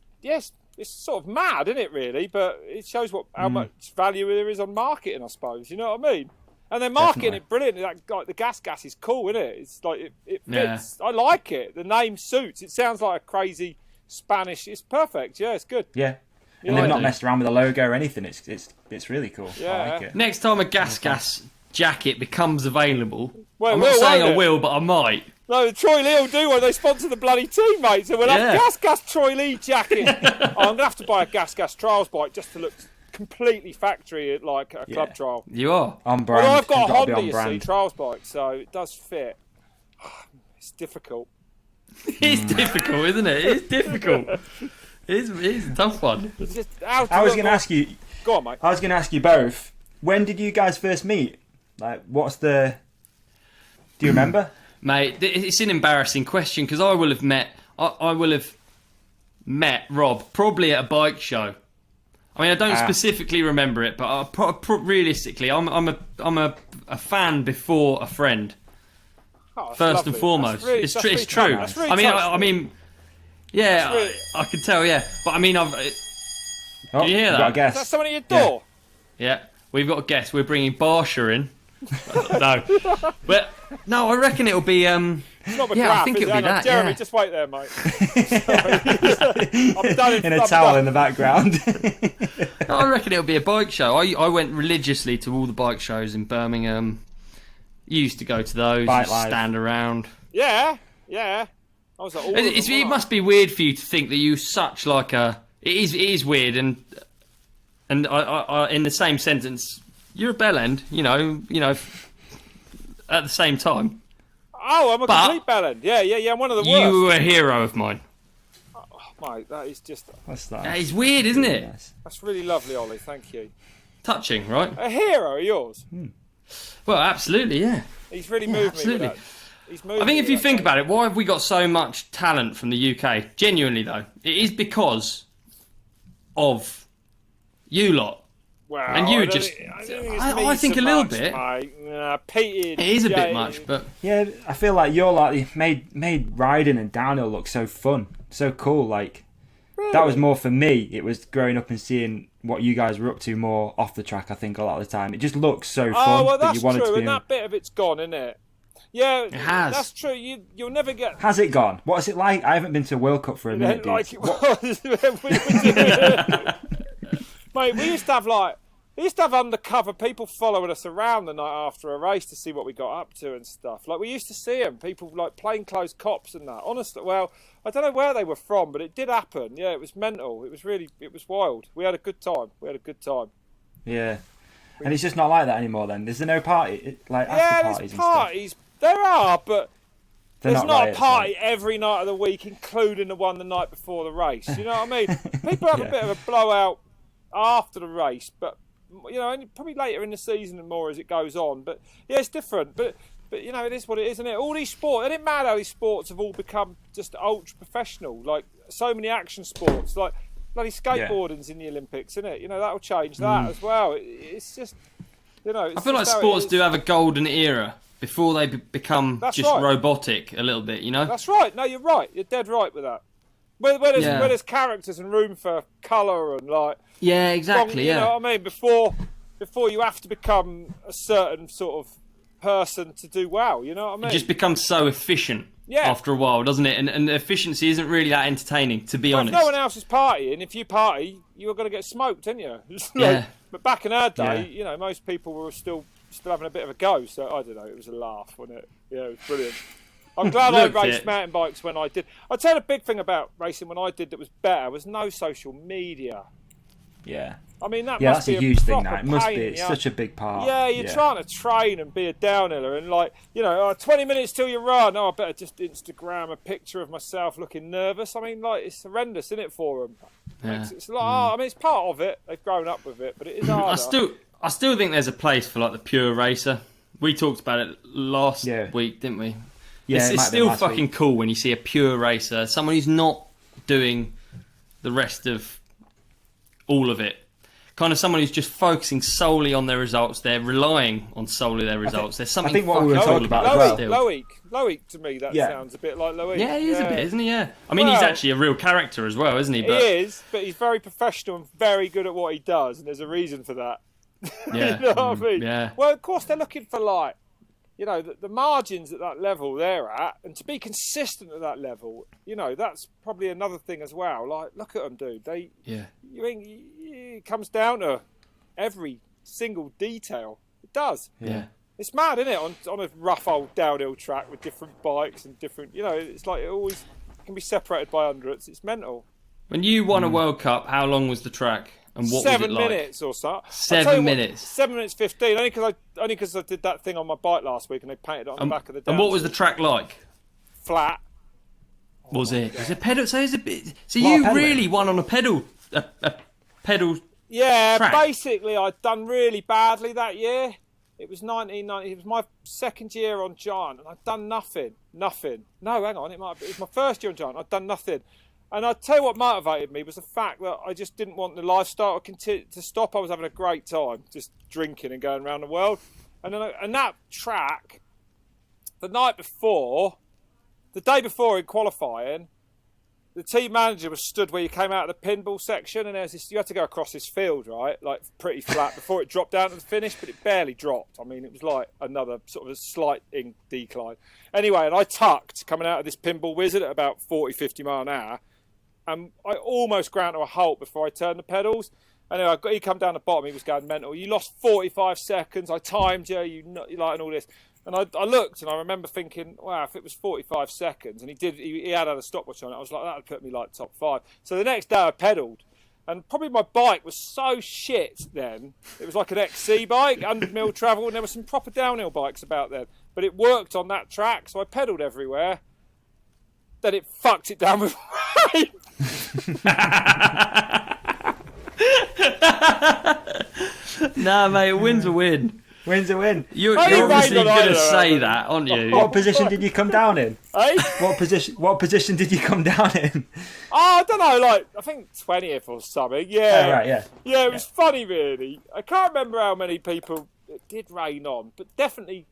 sort of mad, isn't it? Really, but it shows how much value there is on marketing, I suppose. You know what I mean? And they're marketing Definitely. it brilliantly. Like the Gas is cool, isn't it? It's like it Yeah. fits. I like it. The name suits. It sounds like a crazy Spanish. It's perfect. Yeah, it's good. Yeah. Yeah, And they've I not do. messed around with the logo or anything. It's really cool. I Yeah. like it. Next time a Gas jacket becomes available, Well, I'm it not will, saying won't I it? will, but I might. No, Troy Lee will do one. They sponsor the bloody teammates, and we'll Yeah. have Gas Troy Lee jacket. I'm gonna have to buy a Gas trials bike just to look completely factory at like a club Yeah. trial. You are. On brand. Well, I've got a You've gotta be Honda, on you see, brand. trials bike, so it does fit. It's difficult. It's difficult, isn't it? It's difficult. It's a tough one. It's just how to I was look going to like- ask you. Go on, mate. I was going to ask you both. When did you guys first meet? Like, what's the? Do you remember? Mate, it's an embarrassing question because I will have met Rob probably at a bike show. I mean, I don't specifically remember it, but realistically, I'm a fan before a friend. Oh, that's First lovely. and foremost, That's really- it's that's true. really It's true. touching. That's really I touching. mean, yeah, That's really- I can tell. Yeah, but I mean, Oh, you hear that? Got a guess. Is that someone at your door? yeah, we've got a guess. We're bringing Barsha in. No, but no, I reckon it'll be. It's not McGrath, Yeah, I think is it? it'll be Hang on, that, Jeremy, yeah. just wait there, mate. I'm done In a towel in the background. I reckon it'll be a bike show. I went religiously to all the bike shows in Birmingham. Used to go to those, Bike just Live. stand around. Yeah. I was at all of them, It wasn't must be weird for you to think that you such like a. It is weird, and I in the same sentence, you're a bellend. You know, at the same time, Oh, I'm a But- complete bellend. Yeah. I'm one of the you worst. were a hero of mine. Mate, that is just... What's that? That is weird, isn't it? Nice. That's really lovely, Ollie. Thank you. Touching, right? A hero of yours. Well, absolutely, yeah. He's really Yeah, moved absolutely. me with that. He's moved I think me if you with think that. about it, why have we got so much talent from the UK? Genuinely, though, it is because of you lot. Well, And you I don't just- think- I don't think it's I me think so a little much, bit. Mate. Nah, Pete, It is a bit Jay- much, but Yeah, I feel like you're like made riding and downhill look so fun, so cool. Like that was more for me. It was growing up and seeing what you guys were up to more off the track. I think a lot of the time it just looks so fun Oh, well, that that's you wanted true, to be. and that bit of it's gone, isn't it? Yeah, It has. That's true. You'll never get Has it gone? What's it like? I haven't been to a World Cup for a minute, dude. like it was. when we were Mate, we used to have undercover people following us around the night after a race to see what we got up to and stuff. Like we used to see them, people like plainclothes cops and that. Honestly, well, I don't know where they were from, but it did happen. Yeah, it was mental. It was wild. We had a good time. Yeah, and it's just not like that anymore. Then there's no party like after Yeah, parties there's and stuff. parties. There are, but They're there's not a riots, party like- every night of the week, including the one the night before the race. You know what I mean? People have Yeah. a bit of a blowout after the race, but you know, and probably later in the season and more as it goes on. But yeah, it's different. But you know, it is what it is, isn't it? All these sports, it didn't matter how these sports have all become just ultra professional. Like so many action sports, like bloody skateboarding's in the Olympics, isn't it? You know, that'll change that as well. It's just, you know, it's I feel like just how it sports is. do have a golden era before they become That's just right. robotic a little bit. You know? That's right. No, you're right. You're dead right with that. Where there's characters and room for colour and like Yeah, exactly. you Yeah. know what I mean? Before you have to become a certain sort of person to do well, you know what I mean? It just becomes so efficient Yeah. after a while, doesn't it? And efficiency isn't really that entertaining, to be Well, if honest. no one else is partying, if you party, you're going to get smoked, aren't you? It's like- Yeah. But back in our day, Yeah. you know, most people were still having a bit of a go. So I don't know. It was a laugh, wasn't it? Yeah, it was brilliant. I'm glad I Looked raced it. mountain bikes when I did. I'd say the big thing about racing when I did that was better was no social media. Yeah, I mean, that yeah, must that's be a huge thing proper now. It must pain be. in It's the such a big part. Yeah, you're trying to train and be a downhiller, and like, you know, 20 minutes till you run. Oh, I better just Instagram a picture of myself looking nervous. I mean, like, it's horrendous, isn't it, for them? Yeah. It's like, I mean, it's part of it. They've grown up with it, but it is harder. I still think there's a place for like the pure racer. We talked about it last Yeah. week, didn't we? Yeah, it's it might have been still last fucking week. cool when you see a pure racer, someone who's not doing the rest of all of it. kind of someone who's just focusing solely on their results. They're relying on solely their results. There's something. I think what we were fucking talking about cool as still. well. Loic to me, that sounds a bit like Loic. Yeah, he is a bit, isn't he? Yeah. I mean, he's actually a real character as well, isn't he? But... He is, but he's very professional and very good at what he does, and there's a reason for that. Yeah. You know what I mean? Yeah. Well, of course, they're looking for, like, you know, the margins at that level they're at, and to be consistent at that level, you know, that's probably another thing as well. Like, look at them, dude. It comes down to every single detail. It does. Yeah. It's mad, isn't it? On a rough old downhill track with different bikes and different, you know, it's like it always can be separated by hundredths. It's mental. When you won a World Cup, how long was the track? And what 7 was it like? minutes or so. 7 minutes. 7 minutes 15. Only because I did that thing on my bike last week and they painted it on the back of the. And what was the track like? Flat. Was it? Was it pedal? So it's a bit. So you really won on a pedal. A pedal. Yeah, track. basically I'd done really badly that year. It was 1990. It was my second year on Giant, and I'd done nothing. Nothing. No, hang on. It was my first year on Giant. I'd done nothing. And I'll tell you what motivated me was the fact that I just didn't want the lifestyle to stop. I was having a great time, just drinking and going around the world. And that track, the night before, the day before in qualifying, the team manager was stood where you came out of the pinball section, and you had to go across this field, right, like pretty flat before it dropped down to the finish, but it barely dropped. I mean, it was like another sort of a slight decline. Anyway, and I tucked coming out of this pinball wizard at about 40, 50 mile an hour. And I almost ground to a halt before I turned the pedals. Anyway, he come down the bottom. He was going mental. You lost 45 seconds. I timed you like, and all this. And I looked, and I remember thinking, wow, if it was 45 seconds, and he had a stopwatch on it, I was like, that would put me like top 5. So the next day I pedalled, and probably my bike was so shit then. It was like an XC bike, 100 mil travel, and there were some proper downhill bikes about then. But it worked on that track, so I pedalled everywhere. Then it fucked it down with rain. Nah, mate, a win's a win. Win's a win. You're obviously going to say that, aren't you? What position did you come down in? Eh? What position did you come down in? Oh, I don't know, like, I think 20th or something. Yeah. Oh, right, yeah. Yeah, it was funny, really. I can't remember how many people it did rain on, but definitely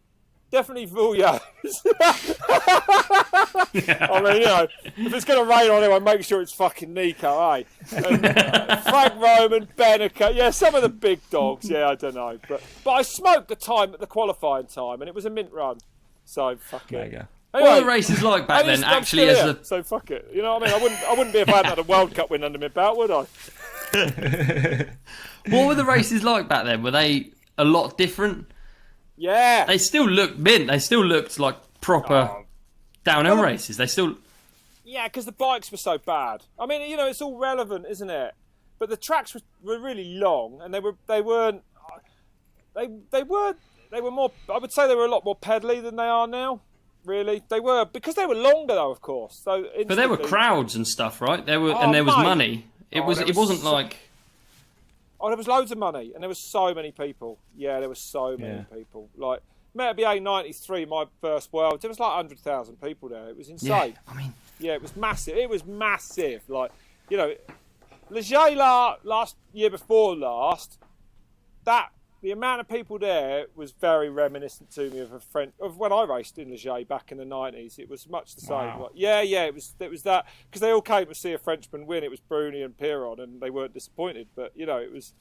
Vuljos. I mean, you know, if it's going to rain on anyone, make sure it's fucking Nico, eh? And, Frank Roman, Bennica, yeah, some of the big dogs, yeah, I don't know. But I smoked the time at the qualifying time, and it was a mint run. So, fuck it. There you go. What were the races like back then, actually? So, fuck it. You know what I mean? I wouldn't be if I hadn't had a World Cup win under my belt, would I? What were the races like back then? Were they a lot different? Yeah. They still looked mint. They still looked like proper downhill races. They still... Yeah, because the bikes were so bad. I mean, you know, it's all relevant, isn't it? But the tracks were really long, and they were more. I would say they were a lot more pedally than they are now. Really, they were, because they were longer though, of course. So, but there were crowds and stuff, right? There were, and there was money. It wasn't like. Oh, there was loads of money, and there was so many people. Yeah, there was so many people. Like, Meta 93, my first World, there was like 100,000 people there. It was insane. Yeah, I mean, yeah, it was massive. It was massive. Like, you know, Leger last year before last, the amount of people there was very reminiscent to me of when I raced in Leger back in the 90s. It was much the same. Wow. Like, yeah, it was that, because they all came to see a Frenchman win. It was Bruni and Piron, and they weren't disappointed. But you know, it was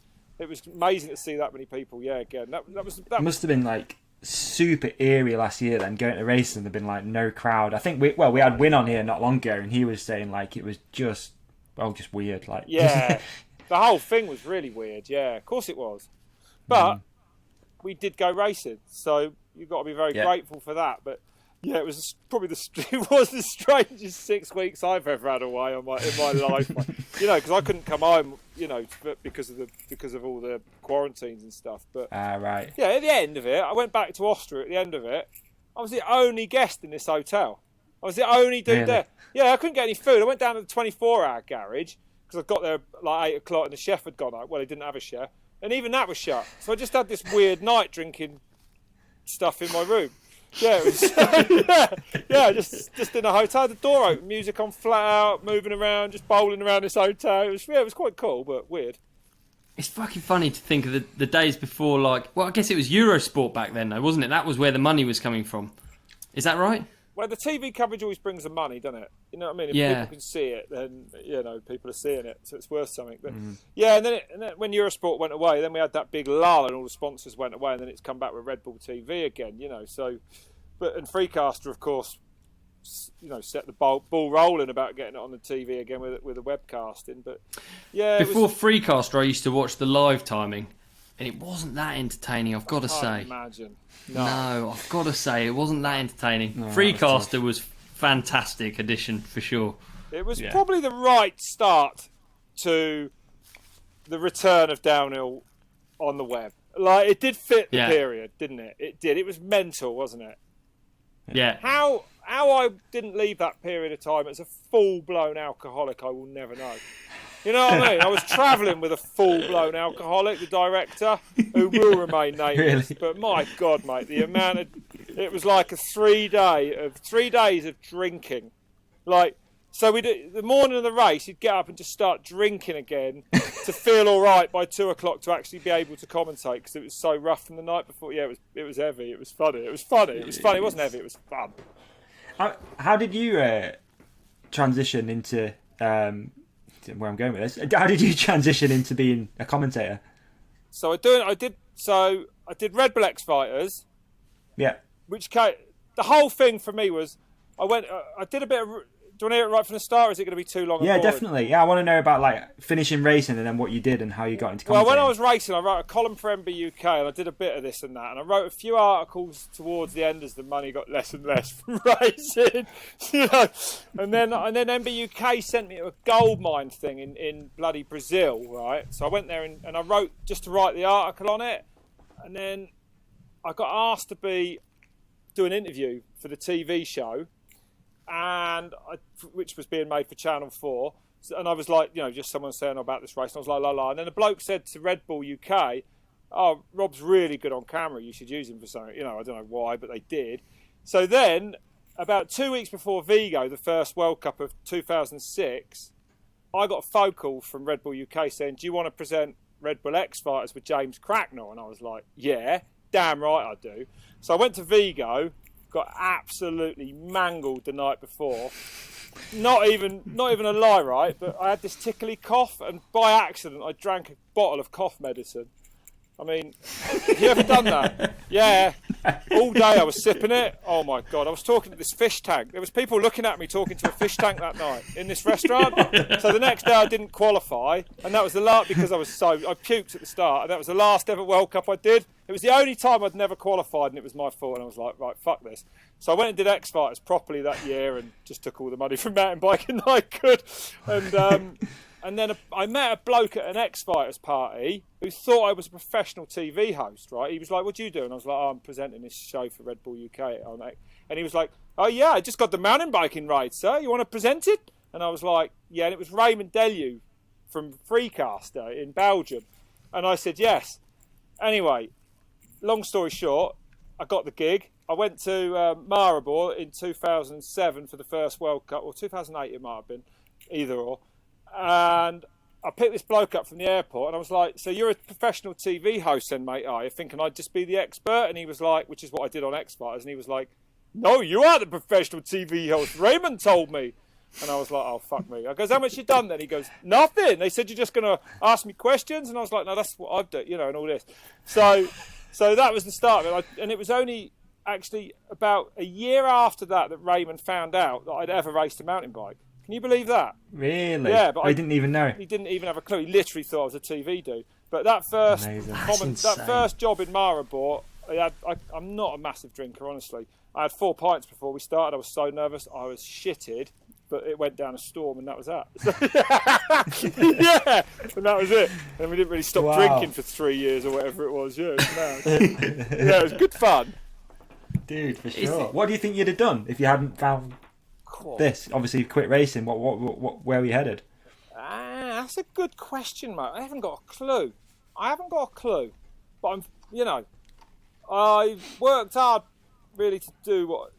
amazing to see that many people. Yeah, again, that It must have been like super eerie last year then, going to racing and there'd been like no crowd. I think we had Win on here not long ago, and he was saying like it was just weird. Like, yeah, the whole thing was really weird. Yeah, of course it was. But we did go racing, so you've got to be very grateful for that. But yeah, it was probably the strangest 6 weeks I've ever had away in my life. You know, because I couldn't come home, you know, because of all the quarantines and stuff. But right. Yeah, at the end of it, I went back to Austria. At the end of it, I was the only guest in this hotel. I was the only dude there. Yeah, I couldn't get any food. I went down to the 24-hour garage because I got there like 8 o'clock, and the chef had gone out. Well, he didn't have a chef. And even that was shut. So I just had this weird night drinking stuff in my room. Yeah, it was, just in a hotel, the door open, music on flat out, moving around, just bowling around this hotel. It was quite cool, but weird. It's fucking funny to think of the days before, like, well, I guess it was Eurosport back then, though, wasn't it? That was where the money was coming from. Is that right? Well, the TV coverage always brings the money, doesn't it? You know what I mean? If people can see it, then, you know, people are seeing it, so it's worth something. But yeah, and then when Eurosport went away, then we had that big lull and all the sponsors went away, and then it's come back with Red Bull TV again, you know. So, and Freecaster, of course, you know, set the ball rolling about getting it on the TV again with the webcasting. But yeah, before Freecaster, I used to watch the live timing, and it wasn't that entertaining. I've got to say. Imagine. No, I've got to say it wasn't that entertaining. Freecaster was fantastic addition for sure. It was probably the right start to the return of downhill on the web. Like, it did fit the period, didn't it? It did. It was mental, wasn't it? Yeah. How I didn't leave that period of time as a full-blown alcoholic, I will never know. You know what I mean? I was travelling with a full-blown alcoholic, the director, who will remain nameless. Really? But my God, mate, the amount of... It was like a 3 days of drinking. Like, so the morning of the race, he'd get up and just start drinking again to feel all right by 2 o'clock to actually be able to commentate, because it was so rough from the night before. Yeah, it was heavy. It was funny. It was funny. It wasn't heavy. It was fun. How did you transition into... where I'm going with this? How did you transition into being a commentator? So I did Red Bull X Fighters. Yeah. The whole thing for me was I did a bit of. Do you want to hear it right from the start, or is it going to be too long? Yeah, definitely. Yeah, I want to know about like finishing racing and then what you did and how you got into commentating. Well, when I was racing, I wrote a column for MB UK and I did a bit of this and that, and I wrote a few articles towards the end as the money got less and less from racing. You know, and then MB UK sent me to a gold mine thing in bloody Brazil, right? So I went there and I wrote just to write the article on it, and then I got asked to do an interview for the TV show. Which was being made for Channel 4, and I was like, you know, just someone saying about this race, and I was like, la la, and then a bloke said to Red Bull UK, "Oh, Rob's really good on camera. You should use him for something." You know, I don't know why, but they did. So then, about 2 weeks before Vigo, the first World Cup of 2006, I got a phone call from Red Bull UK saying, "Do you want to present Red Bull X Fighters with James Cracknell?" And I was like, "Yeah, damn right I do." So I went to Vigo. Got absolutely mangled the night before. Not even a lie, right? But I had this tickly cough, and by accident I drank a bottle of cough medicine. I mean, have you ever done that? Yeah. All day I was sipping it. Oh my God. I was talking to this fish tank. There was people looking at me talking to a fish tank that night in this restaurant. So the next day I didn't qualify, and that was the last, because I puked at the start, and that was the last ever World Cup I did. It was the only time I'd never qualified, and it was my fault, and I was like, right, fuck this. So I went and did X Fighters properly that year and just took all the money from mountain biking that I could. And then I met a bloke at an X Fighters party who thought I was a professional TV host, right? He was like, "What do you do?" And I was like, "Oh, I'm presenting this show for Red Bull UK." And he was like, "Oh yeah, I just got the mountain biking ride, sir. You want to present it?" And I was like, "Yeah." And it was Raymond Delu from Freecaster in Belgium. And I said, "Yes." Anyway, long story short, I got the gig. I went to Maribor in 2007 for the first World Cup, or 2008 it might have been, either or. And I picked this bloke up from the airport, and I was like, "So you're a professional TV host then, mate, are you? Thinking I'd just be the expert?" And he was like, which is what I did on X Fighters, and he was like, "No, you are the professional TV host. Raymond told me." And I was like, "Oh, fuck me." I goes, "How much you done then?" He goes, "Nothing. They said you're just going to ask me questions." And I was like, "No, that's what I've done, you know, and all this." So that was the start of it. And it was only actually about a year after that Raymond found out that I'd ever raced a mountain bike. Can you believe that? Really? Yeah, but I didn't even know. He didn't even have a clue. He literally thought I was a TV dude. But that first job in Maribor, I'm not a massive drinker, honestly. I had 4 pints before we started. I was so nervous. I was shitted, but it went down a storm, and that was that. Yeah, and that was it. And we didn't really stop drinking for 3 years or whatever it was. Yeah, it was mad. Yeah, it was good fun. Dude, for sure. What do you think you'd have done if you hadn't found this? Obviously, you quit racing. Where were you headed? That's a good question, mate. I haven't got a clue. But I worked hard really to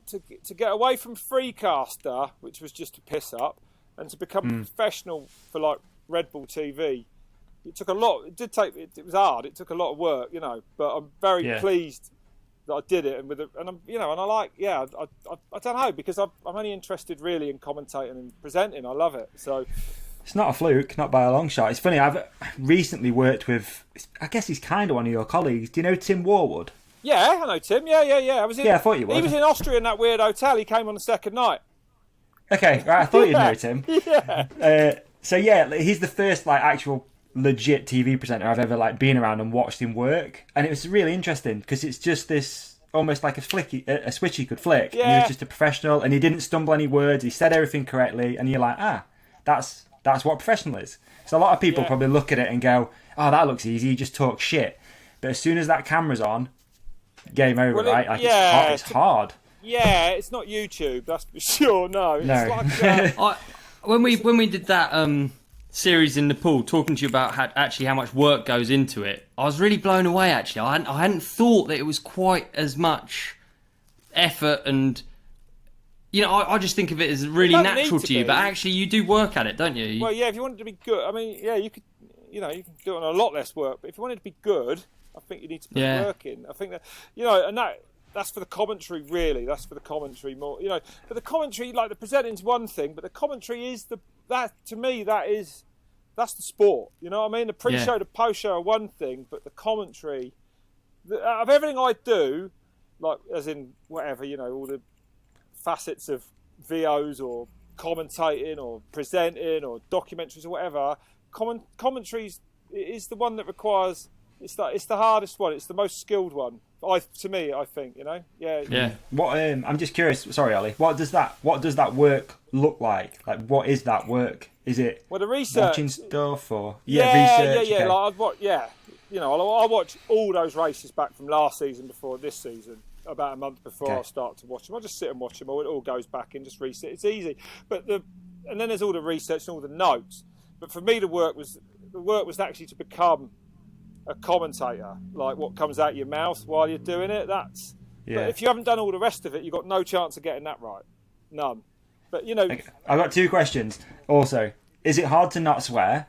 get away from Freecaster, which was just a piss up, and to become professional for like Red Bull TV. it took a lot. It did take. It was hard. It took a lot of work, you know. But I'm very pleased that I did it, and I'm, you know, and I like, I don't know, because I'm only interested really in commentating and presenting. I love it. So it's not a fluke, not by a long shot. It's funny. I've recently worked with. I guess he's kind of one of your colleagues. Do you know Tim Warwood? Yeah, I know Tim. Yeah. I was in. Yeah, I thought you would. He was in Austria in that weird hotel. He came on the second night. Okay, right. I thought you'd know Tim. Yeah. So yeah, he's the first like actual legit TV presenter I've ever like been around and watched him work, and it was really interesting because it's just this almost like a switch he could flick. Yeah. And he was just a professional, and he didn't stumble any words. He said everything correctly, and you're like, that's what professional is. So a lot of people probably look at it and go, oh, that looks easy. You just talk shit. But as soon as that camera's on, game over, right? Like it's hard. Yeah, it's not YouTube, that's for sure. No, it's like when we did that series in Nepal, talking to you about how much work goes into it, I was really blown away. Actually, I hadn't thought that it was quite as much effort, and you know, I just think of it as really natural to you. But actually, you do work at it, don't you? Well, yeah. If you wanted to be good, I mean, yeah, you could, you know, you can do it on a lot less work. But if you wanted to be good, I think you need to put work in. I think that, you know, and that's for the commentary, really. That's for the commentary more, you know. But the commentary, like the presenting's one thing, but the commentary is to me, that's the sport. You know what I mean? The pre-show, the post-show are one thing, but the commentary, of everything I do, like as in whatever, you know, all the facets of VOs or commentating or presenting or documentaries or whatever, commentaries is the one that requires. It's the hardest one. It's the most skilled one. To me, I think, you know. Yeah. What? I'm just curious. Sorry, Olly. What does that work look like? Like, what is that work? Is it the research, watching stuff or research? Yeah. Okay. Like you know, I watch all those races back from last season before this season. About a month before I start to watch them, I just sit and watch them. It all goes back and just reset. It's easy, and then there's all the research and all the notes. But for me, the work was actually to become a commentator, like what comes out your mouth while you're doing it. But if you haven't done all the rest of it, you've got no chance of getting that right. None. But you know, I've got two questions. Also, is it hard to not swear?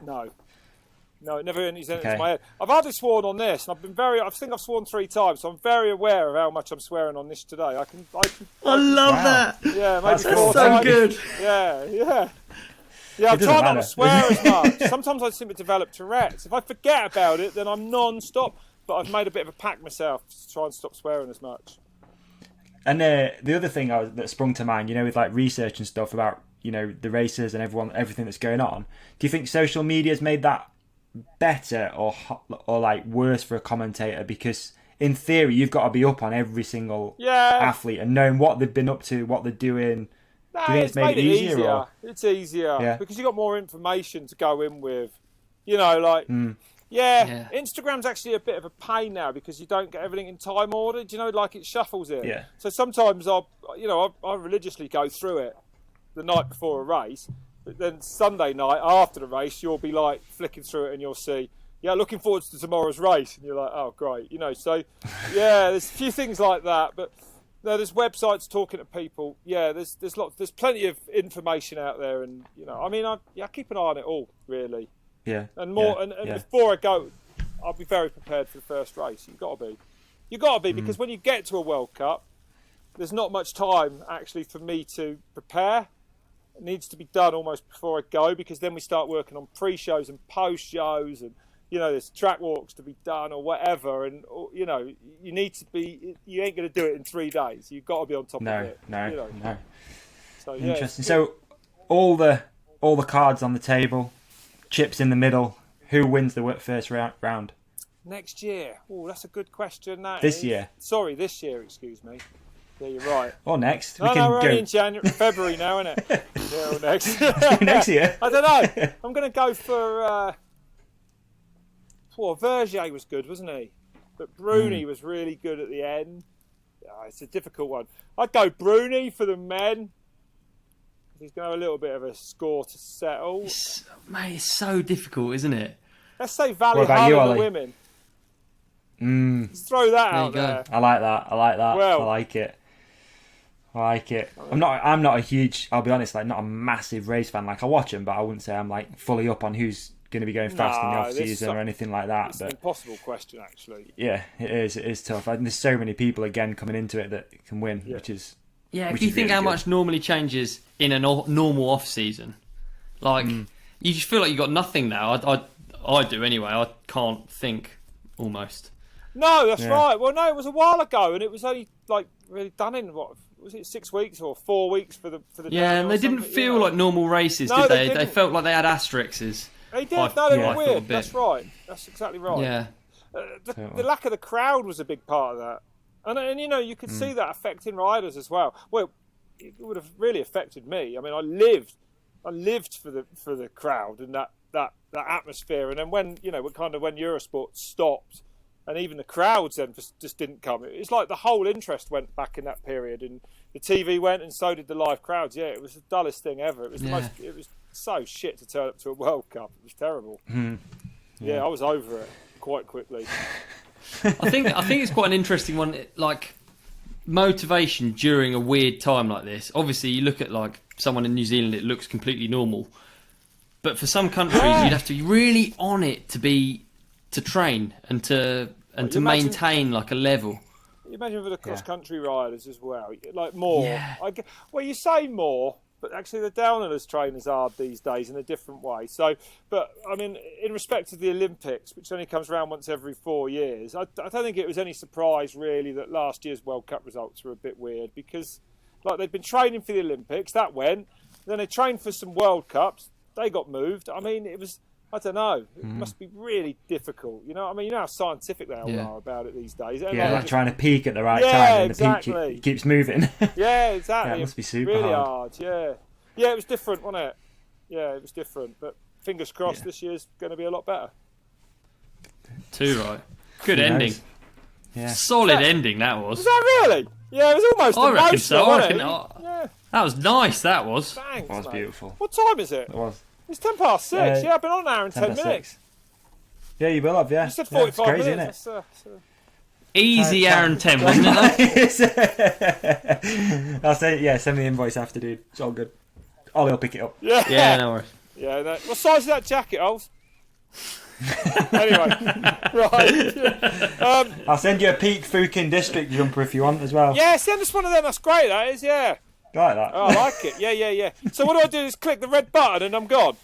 No, it never enters into my head. I've hardly sworn on this, and I think I've sworn 3 times, so I'm very aware of how much I'm swearing on this today. I love that. Yeah, maybe that's 4 so times. good. Yeah. Yeah, I try not to swear as much. Sometimes I seem to develop Tourette's. If I forget about it, then I'm non-stop. But I've made a bit of a pact myself to try and stop swearing as much. And the other thing that sprung to mind, you know, with like research and stuff about, you know, the races and everything that's going on, do you think social media has made that better or like worse for a commentator? Because in theory, you've got to be up on every single athlete and knowing what they've been up to, what they're doing. No, do you think it's made it easier? Or? It's easier because you've got more information to go in with. You know, like, Instagram's actually a bit of a pain now because you don't get everything in time order. Do you know, like it shuffles it. Yeah. So sometimes I religiously go through it the night before a race, but then Sunday night after the race, you'll be like flicking through it and you'll see, looking forward to tomorrow's race, and you're like, oh great, you know. So there's a few things like that, but. No, there's websites talking to people. Yeah, there's plenty of information out there, and you know, I mean, I keep an eye on it all, really. Yeah. And more, and before I go, I'll be very prepared for the first race. You've got to be, because when you get to a World Cup, there's not much time actually for me to prepare. It needs to be done almost before I go, because then we start working on pre-shows and post-shows, and you know, there's track walks to be done or whatever, and you know, you need to be. You ain't going to do it in 3 days. You've got to be on top of it. No. So, interesting. So, all the cards on the table, chips in the middle. Who wins the first round? Next year. Oh, that's a good question. This year. Sorry, this year. Excuse me. Yeah, you're right. Or next. We're only in February now, isn't it? Or next. Next year. I don't know. I'm going to go for. Vergier was good, wasn't he? But Bruni was really good at the end. It's a difficult one. I'd go Bruni for the men. He's going to have a little bit of a score to settle. It's so difficult, isn't it? Let's say Valley Hall and the women. Let's throw that out there. I like that. Well, I like it. I'm not a huge, I'll be honest, like not a massive race fan. Like I watch them, but I wouldn't say I'm like fully up on who's going to be going fast in the No, off season or anything like that. It's an But impossible question, actually. yeah, it is. It is tough. And there's so many people again coming into it that can win, Yeah. which is Yeah, which if you is think really how good. much normally changes in a normal off season, like you just feel like you've got nothing now. I do anyway. I can't think almost. No, that's Yeah. right. Well, no, it was a while ago, and it was only like really done in what was it, 6 weeks or 4 weeks for the Yeah, day and or they didn't something, feel you know. like normal races, No, did they they? They didn't. felt like they had asterisks. They did. I- No, they yeah, I were thought a weird. bit. That's right. That's exactly right. Yeah, The lack of the crowd was a big part of that, and you know you could see that affecting riders as well. Well, it would have really affected me. I mean, I lived for the crowd and that atmosphere, and then when Eurosport stopped, and even the crowds then just didn't come. It's like the whole interest went back in that period, and the TV went, and so did the live crowds. Yeah, it was the dullest thing ever. It was it was so shit to turn up to a World Cup. It was terrible. Yeah, I was over it quite quickly. I think it's quite an interesting one. Like motivation during a weird time like this. Obviously, you look at like someone in New Zealand, it looks completely normal. But for some countries, you'd have to be really on it to train and to you imagine- maintain like a level. You imagine for the cross-country riders as well, like more. Yeah. Well, you say more, but actually the downhillers train as hard these days in a different way. So, but I mean, in respect to the Olympics, which only comes around once every 4 years, I don't think it was any surprise really that last year's World Cup results were a bit weird because, like, they'd been training for the Olympics, that went, then they trained for some World Cups, they got moved. I mean, it was. I don't know. It must be really difficult. You know, I mean, you know how scientific they all are about it these days. yeah, like trying to peak at the right Yeah, time, and exactly. the peak keeps moving. Yeah, exactly. Yeah, it must be super really hard. Yeah, yeah, it was different, wasn't it? Yeah, it was different. But fingers crossed, this year's going to be a lot better. Too right. Good Who ending. knows? Yeah. Solid ending that was. Was that really? Yeah, it was almost I reckon emotional, so. I wasn't reckon. it? Yeah, That was nice. That was. thanks, It was mate. beautiful. What time is it? It was. It's 6:10. Yeah, I've been on an hour and 10 10 minutes. Yeah, you will have. Yeah, You said yeah, it's 45 crazy, minutes. isn't it? That's, Easy hour and 10, wasn't it? I'll say, yeah, send me the invoice after, dude. It's all good. Ollie will pick it up. yeah. Yeah, no worries. Yeah, no. What size is that jacket, Ols? Anyway, right. I'll send you a Peak Fukin District jumper if you want as well. Yeah, send us one of them. That's great, that is, yeah. Like that. Oh, I like it. Yeah. So what do? Is click the red button and I'm gone.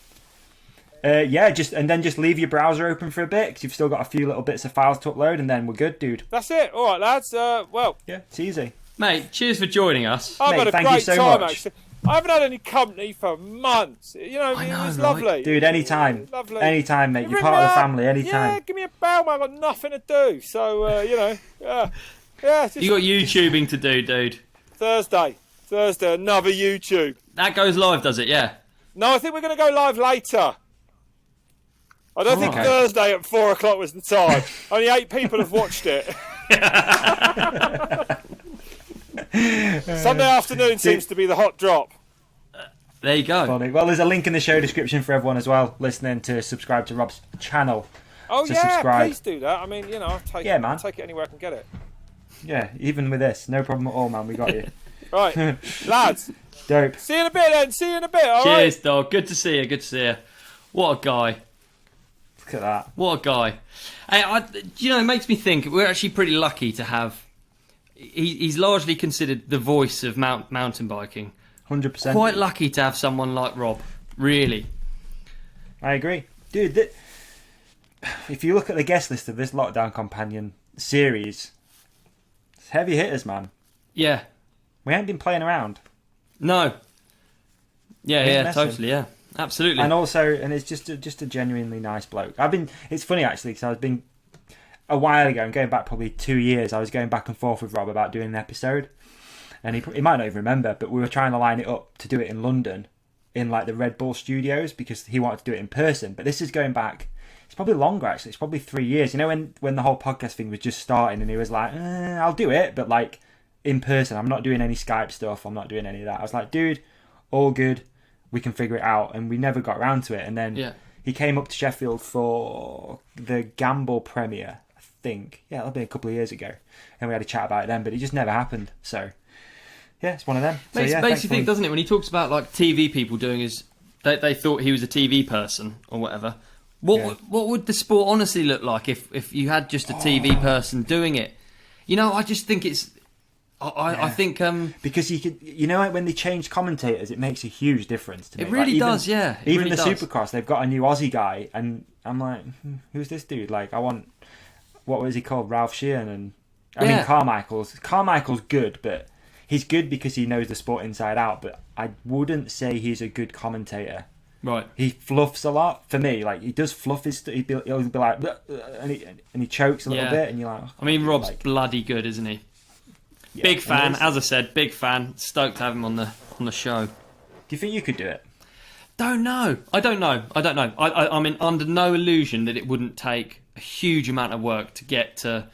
Yeah, just leave your browser open for a bit because you've still got a few little bits of files to upload, and then we're good, dude. That's it. All right, lads. Well, Yeah, it's easy. Mate, cheers for joining us. I've Mate, had a thank you great so time, much. actually. I haven't had any company for months. You know, it was right? lovely. Dude, anytime. Lovely. Anytime, mate. You You're ring part of me the up. family, anytime. Yeah, give me a bell, mate. I've got nothing to do. So, you know, yeah. Just You got YouTubing to do, dude. Thursday, another YouTube. That goes live, does it? Yeah. No, I think we're going to go live later. I don't think Okay. Thursday at 4 o'clock was the time. Only 8 people have watched it. Sunday afternoon seems to be the hot drop. There you go. Funny. Well, there's a link in the show description for everyone as well listening to subscribe to Rob's channel. Oh, So yeah, subscribe. please do that. I mean, you know, I'll Yeah, man. take it anywhere I can get it. Yeah, even with this, no problem at all, man. We got you. Right, lads, Dope. see you in a bit then. See you in a bit, all right? Cheers, dog. Good to see you. Good to see you. What a guy. Look at that. What a guy. Hey, you know, it makes me think we're actually pretty lucky to have. He's largely considered the voice of mountain biking. 100%. Quite lucky to have someone like Rob. Really. I agree. Dude, if you look at the guest list of this Lockdown Companion series, it's heavy hitters, man. Yeah. We ain't been playing around. No. Yeah, Ain't yeah, messing. totally, yeah. Absolutely. And also, and it's just a genuinely nice bloke. It's funny actually, because I've been a while ago, and going back probably 2 years, I was going back and forth with Rob about doing an episode. And he might not even remember, but we were trying to line it up to do it in London, in like the Red Bull studios, because he wanted to do it in person. But this is going back, it's probably longer actually, it's probably 3 years. You know, when the whole podcast thing was just starting and he was like, I'll do it, but like in person, I'm not doing any Skype stuff, I'm not doing any of that. I was like, dude, all good, we can figure it out. And we never got around to it. And then he came up to Sheffield for the Gamble premiere, I think. Yeah, that'll be a couple of years ago. And we had a chat about it then, but it just never happened. So yeah, it's one of them. So, Makes thanks you think, doesn't it, when he talks about like TV people doing his, they thought he was a TV person or whatever. What would the sport honestly look like if you had just a TV person doing it? I just think it's. I think because you could, like when they change commentators, it makes a huge difference to me. It really does, yeah. Even really the does. Supercross, they've got a new Aussie guy, and I'm like, who's this dude? Like, I want, what was he called, Ralph Sheehan, and I mean Carmichael's good, but he's good because he knows the sport inside out. But I wouldn't say he's a good commentator. Right. He fluffs a lot for me. Like, he does fluff his. He'll be like, and he chokes a little bit, and you're like. I mean, Rob's bloody good, isn't he? Yeah, big fan, as I said, big fan. Stoked to have him on the show. Do you think you could do it? Don't know. I don't know. I'm under no illusion that it wouldn't take a huge amount of work to get to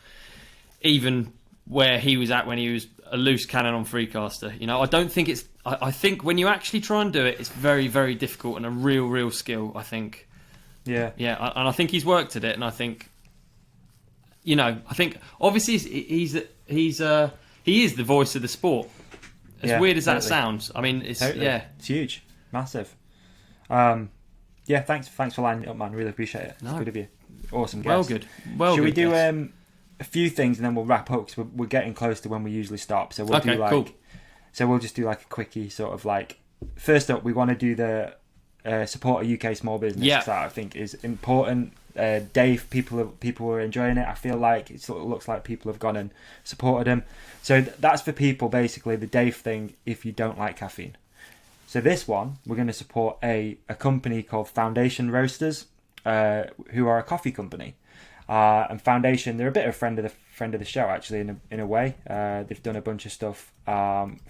even where he was at when he was a loose cannon on Freecaster. I don't think it's. I think when you actually try and do it, it's very, very difficult and a real skill. I think. Yeah. Yeah, and I think he's worked at it, and I think. I think obviously he is the voice of the sport. As weird as that sounds, I mean, it's it's huge, massive. Thanks for lining it up, man. Really appreciate it. It's good of you. Awesome guest. Well, good. Should we do a few things and then we'll wrap up because we're getting close to when we usually stop. So we'll do cool. So we'll just do like a quickie sort of like. First up, we want to do the support a UK small business. Yeah. That I think is important. Dave, people are enjoying it. I feel like it sort of looks like people have gone and supported him. So that's for people, basically, the Dave thing, if you don't like caffeine. So this one, we're going to support a company called Foundation Roasters, who are a coffee company. And Foundation, they're a bit of a friend of the show, actually, in a way. They've done a bunch of stuff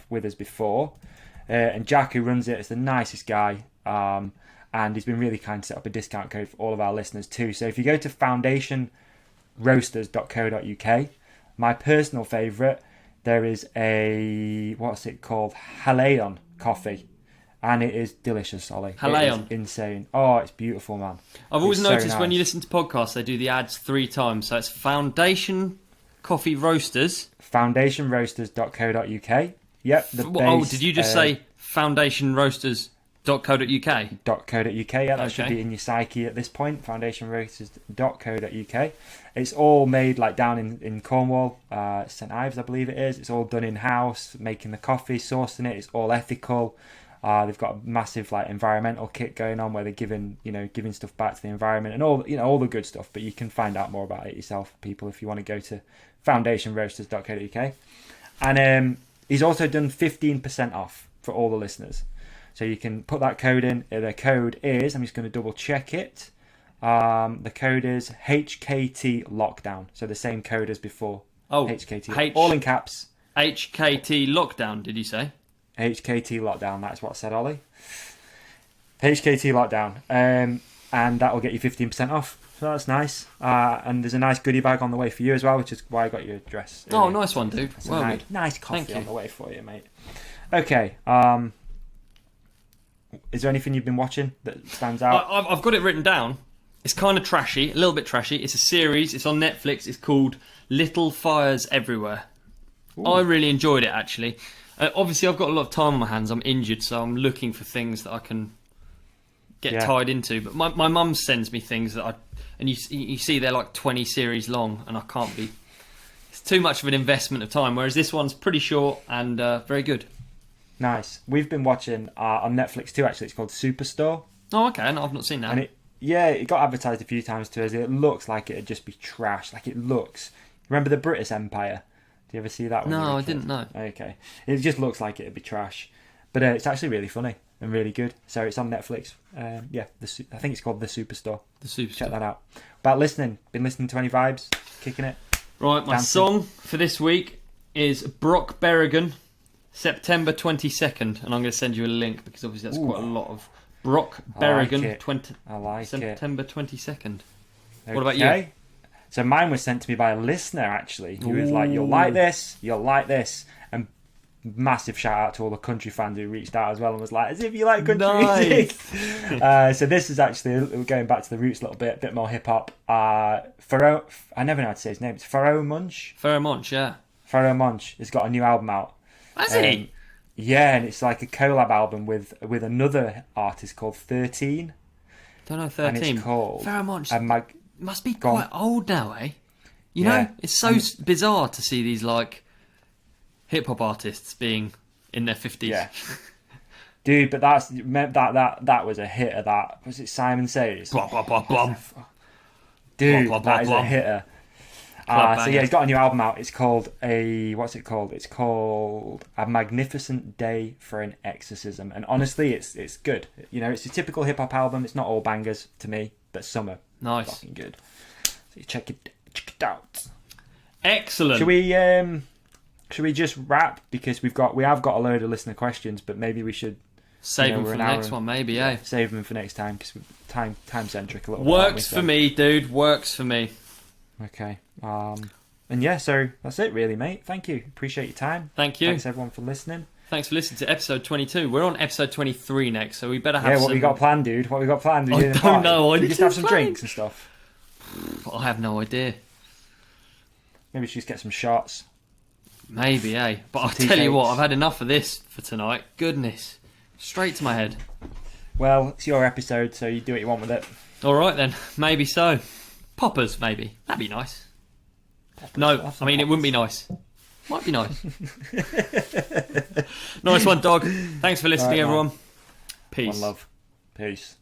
with us before. And Jack, who runs it, is the nicest guy. And he's been really kind to set up a discount code for all of our listeners too. So if you go to foundationroasters.co.uk, my personal favourite, there is a, what's it called? Halayon coffee. And it is delicious, Ollie. Halayon. Insane. Oh, it's beautiful, man. I've always noticed when you listen to podcasts, they do the ads 3 times. So it's Foundation Coffee Roasters. Foundationroasters.co.uk. Yep. Did you just say Foundation Roasters? .co.uk. .co.uk, yeah, that should be in your psyche at this point. Foundationroasters.co.uk. It's all made like down in Cornwall, St Ives, I believe it is. It's all done in house, making the coffee, sourcing it. It's all ethical. They've got a massive like environmental kit going on where they're giving stuff back to the environment and all the good stuff. But you can find out more about it yourself, people, if you want to go to foundationroasters.co.uk. And he's also done 15% off for all the listeners. So you can put that code in. The code is, I'm just going to double check it. The code is HKT Lockdown. So the same code as before. Oh, HKT. All in caps. HKT Lockdown, did you say? HKT Lockdown, that's what I said, Ollie. HKT Lockdown. And that will get you 15% off. So that's nice. And there's a nice goodie bag on the way for you as well, which is why I got your address. Oh, nice one, dude. Well, nice coffee on the way for you, mate. Okay. Is there anything you've been watching that stands out? I've got it written down. It's kind of trashy, a little bit trashy. It's a series. It's on Netflix. It's called Little Fires Everywhere. Ooh. I really enjoyed it, actually. Obviously, I've got a lot of time on my hands. I'm injured, so I'm looking for things that I can get tied into. But my mum sends me things that and you see they're like 20 series long, and I can't be. It's too much of an investment of time. Whereas this one's pretty short and very good. Nice. We've been watching on Netflix too, actually. It's called Superstore. Oh, okay. No, I've not seen that. And it got advertised a few times to us. It looks like it'd just be trash. Like it looks. Remember the British Empire? Do you ever see that one? No, I didn't know. Okay. It just looks like it'd be trash. But it's actually really funny and really good. So it's on Netflix. I think it's called The Superstore. The Superstore. Check that out. About listening. Been listening to any vibes? Kicking it? Right, my song for this week is Brock Berrigan. September 22nd, and I'm going to send you a link because obviously that's quite a lot of Brock Berrigan. I like September 22nd. Okay. What about you? So mine was sent to me by a listener, actually. He was like, you'll like this, and massive shout out to all the country fans who reached out as well and was like, as if you like country music. So this is actually going back to the roots a little bit more hip hop. I never know how to say his name. It's Pharoah Monch. Pharoah Monch, yeah. Pharoah Monch has got a new album out. Has he? Yeah, and it's like a collab album with another artist called 13. Don't know, And 13. it's called Pheromones a must be Go on. quite old now, eh? You Yeah. know, it's so bizarre to see these like hip hop artists being in their 50s. Yeah. Dude, but that was a hitter. That was it. Simon Says. Blah, blah, blah, blah. Dude, Blah, blah, that is blah, a hitter. Club So banger. yeah, he's got a new album out. It's called what's it called? It's called A Magnificent Day for an Exorcism. And honestly, it's good. You know, it's a typical hip hop album. It's not all bangers to me, but some are Nice. fucking good. So you check it out. Excellent. Should we just wrap, because we have got a load of listener questions, but maybe we should Save them we're for an the hour next and- one, maybe, eh? save them for next time, because time centric a little bit. aren't we? Works So- for me, dude. Works for me. Okay. And yeah, so that's it really, mate. Thank you. Appreciate your time. Thank you. Thanks everyone for listening. Thanks for listening to episode 22. We're on episode 23 next, so we better have Yeah, some... what we got planned, dude? What we got planned? I don't know. I We need just to have some plan. drinks and stuff. I have no idea. Maybe we should just get some shots. Maybe, eh? But I'll Some tell you what, tea I've had enough of this for tonight. Goodness. Straight to my head. Well, it's your episode, so you do what you want with it. Alright then, maybe so. Poppers, maybe. That'd be nice. No, I mean, it wouldn't be nice. Might be nice. Nice one, dog. Thanks for listening, Alright, man. everyone. Peace. One love. Peace.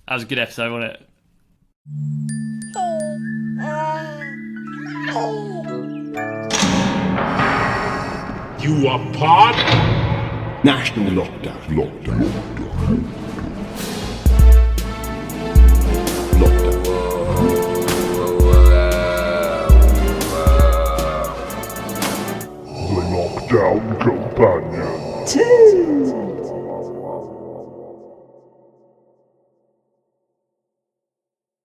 That was a good episode, wasn't it? You are part National lockdown. Lockdown. The lockdown companion.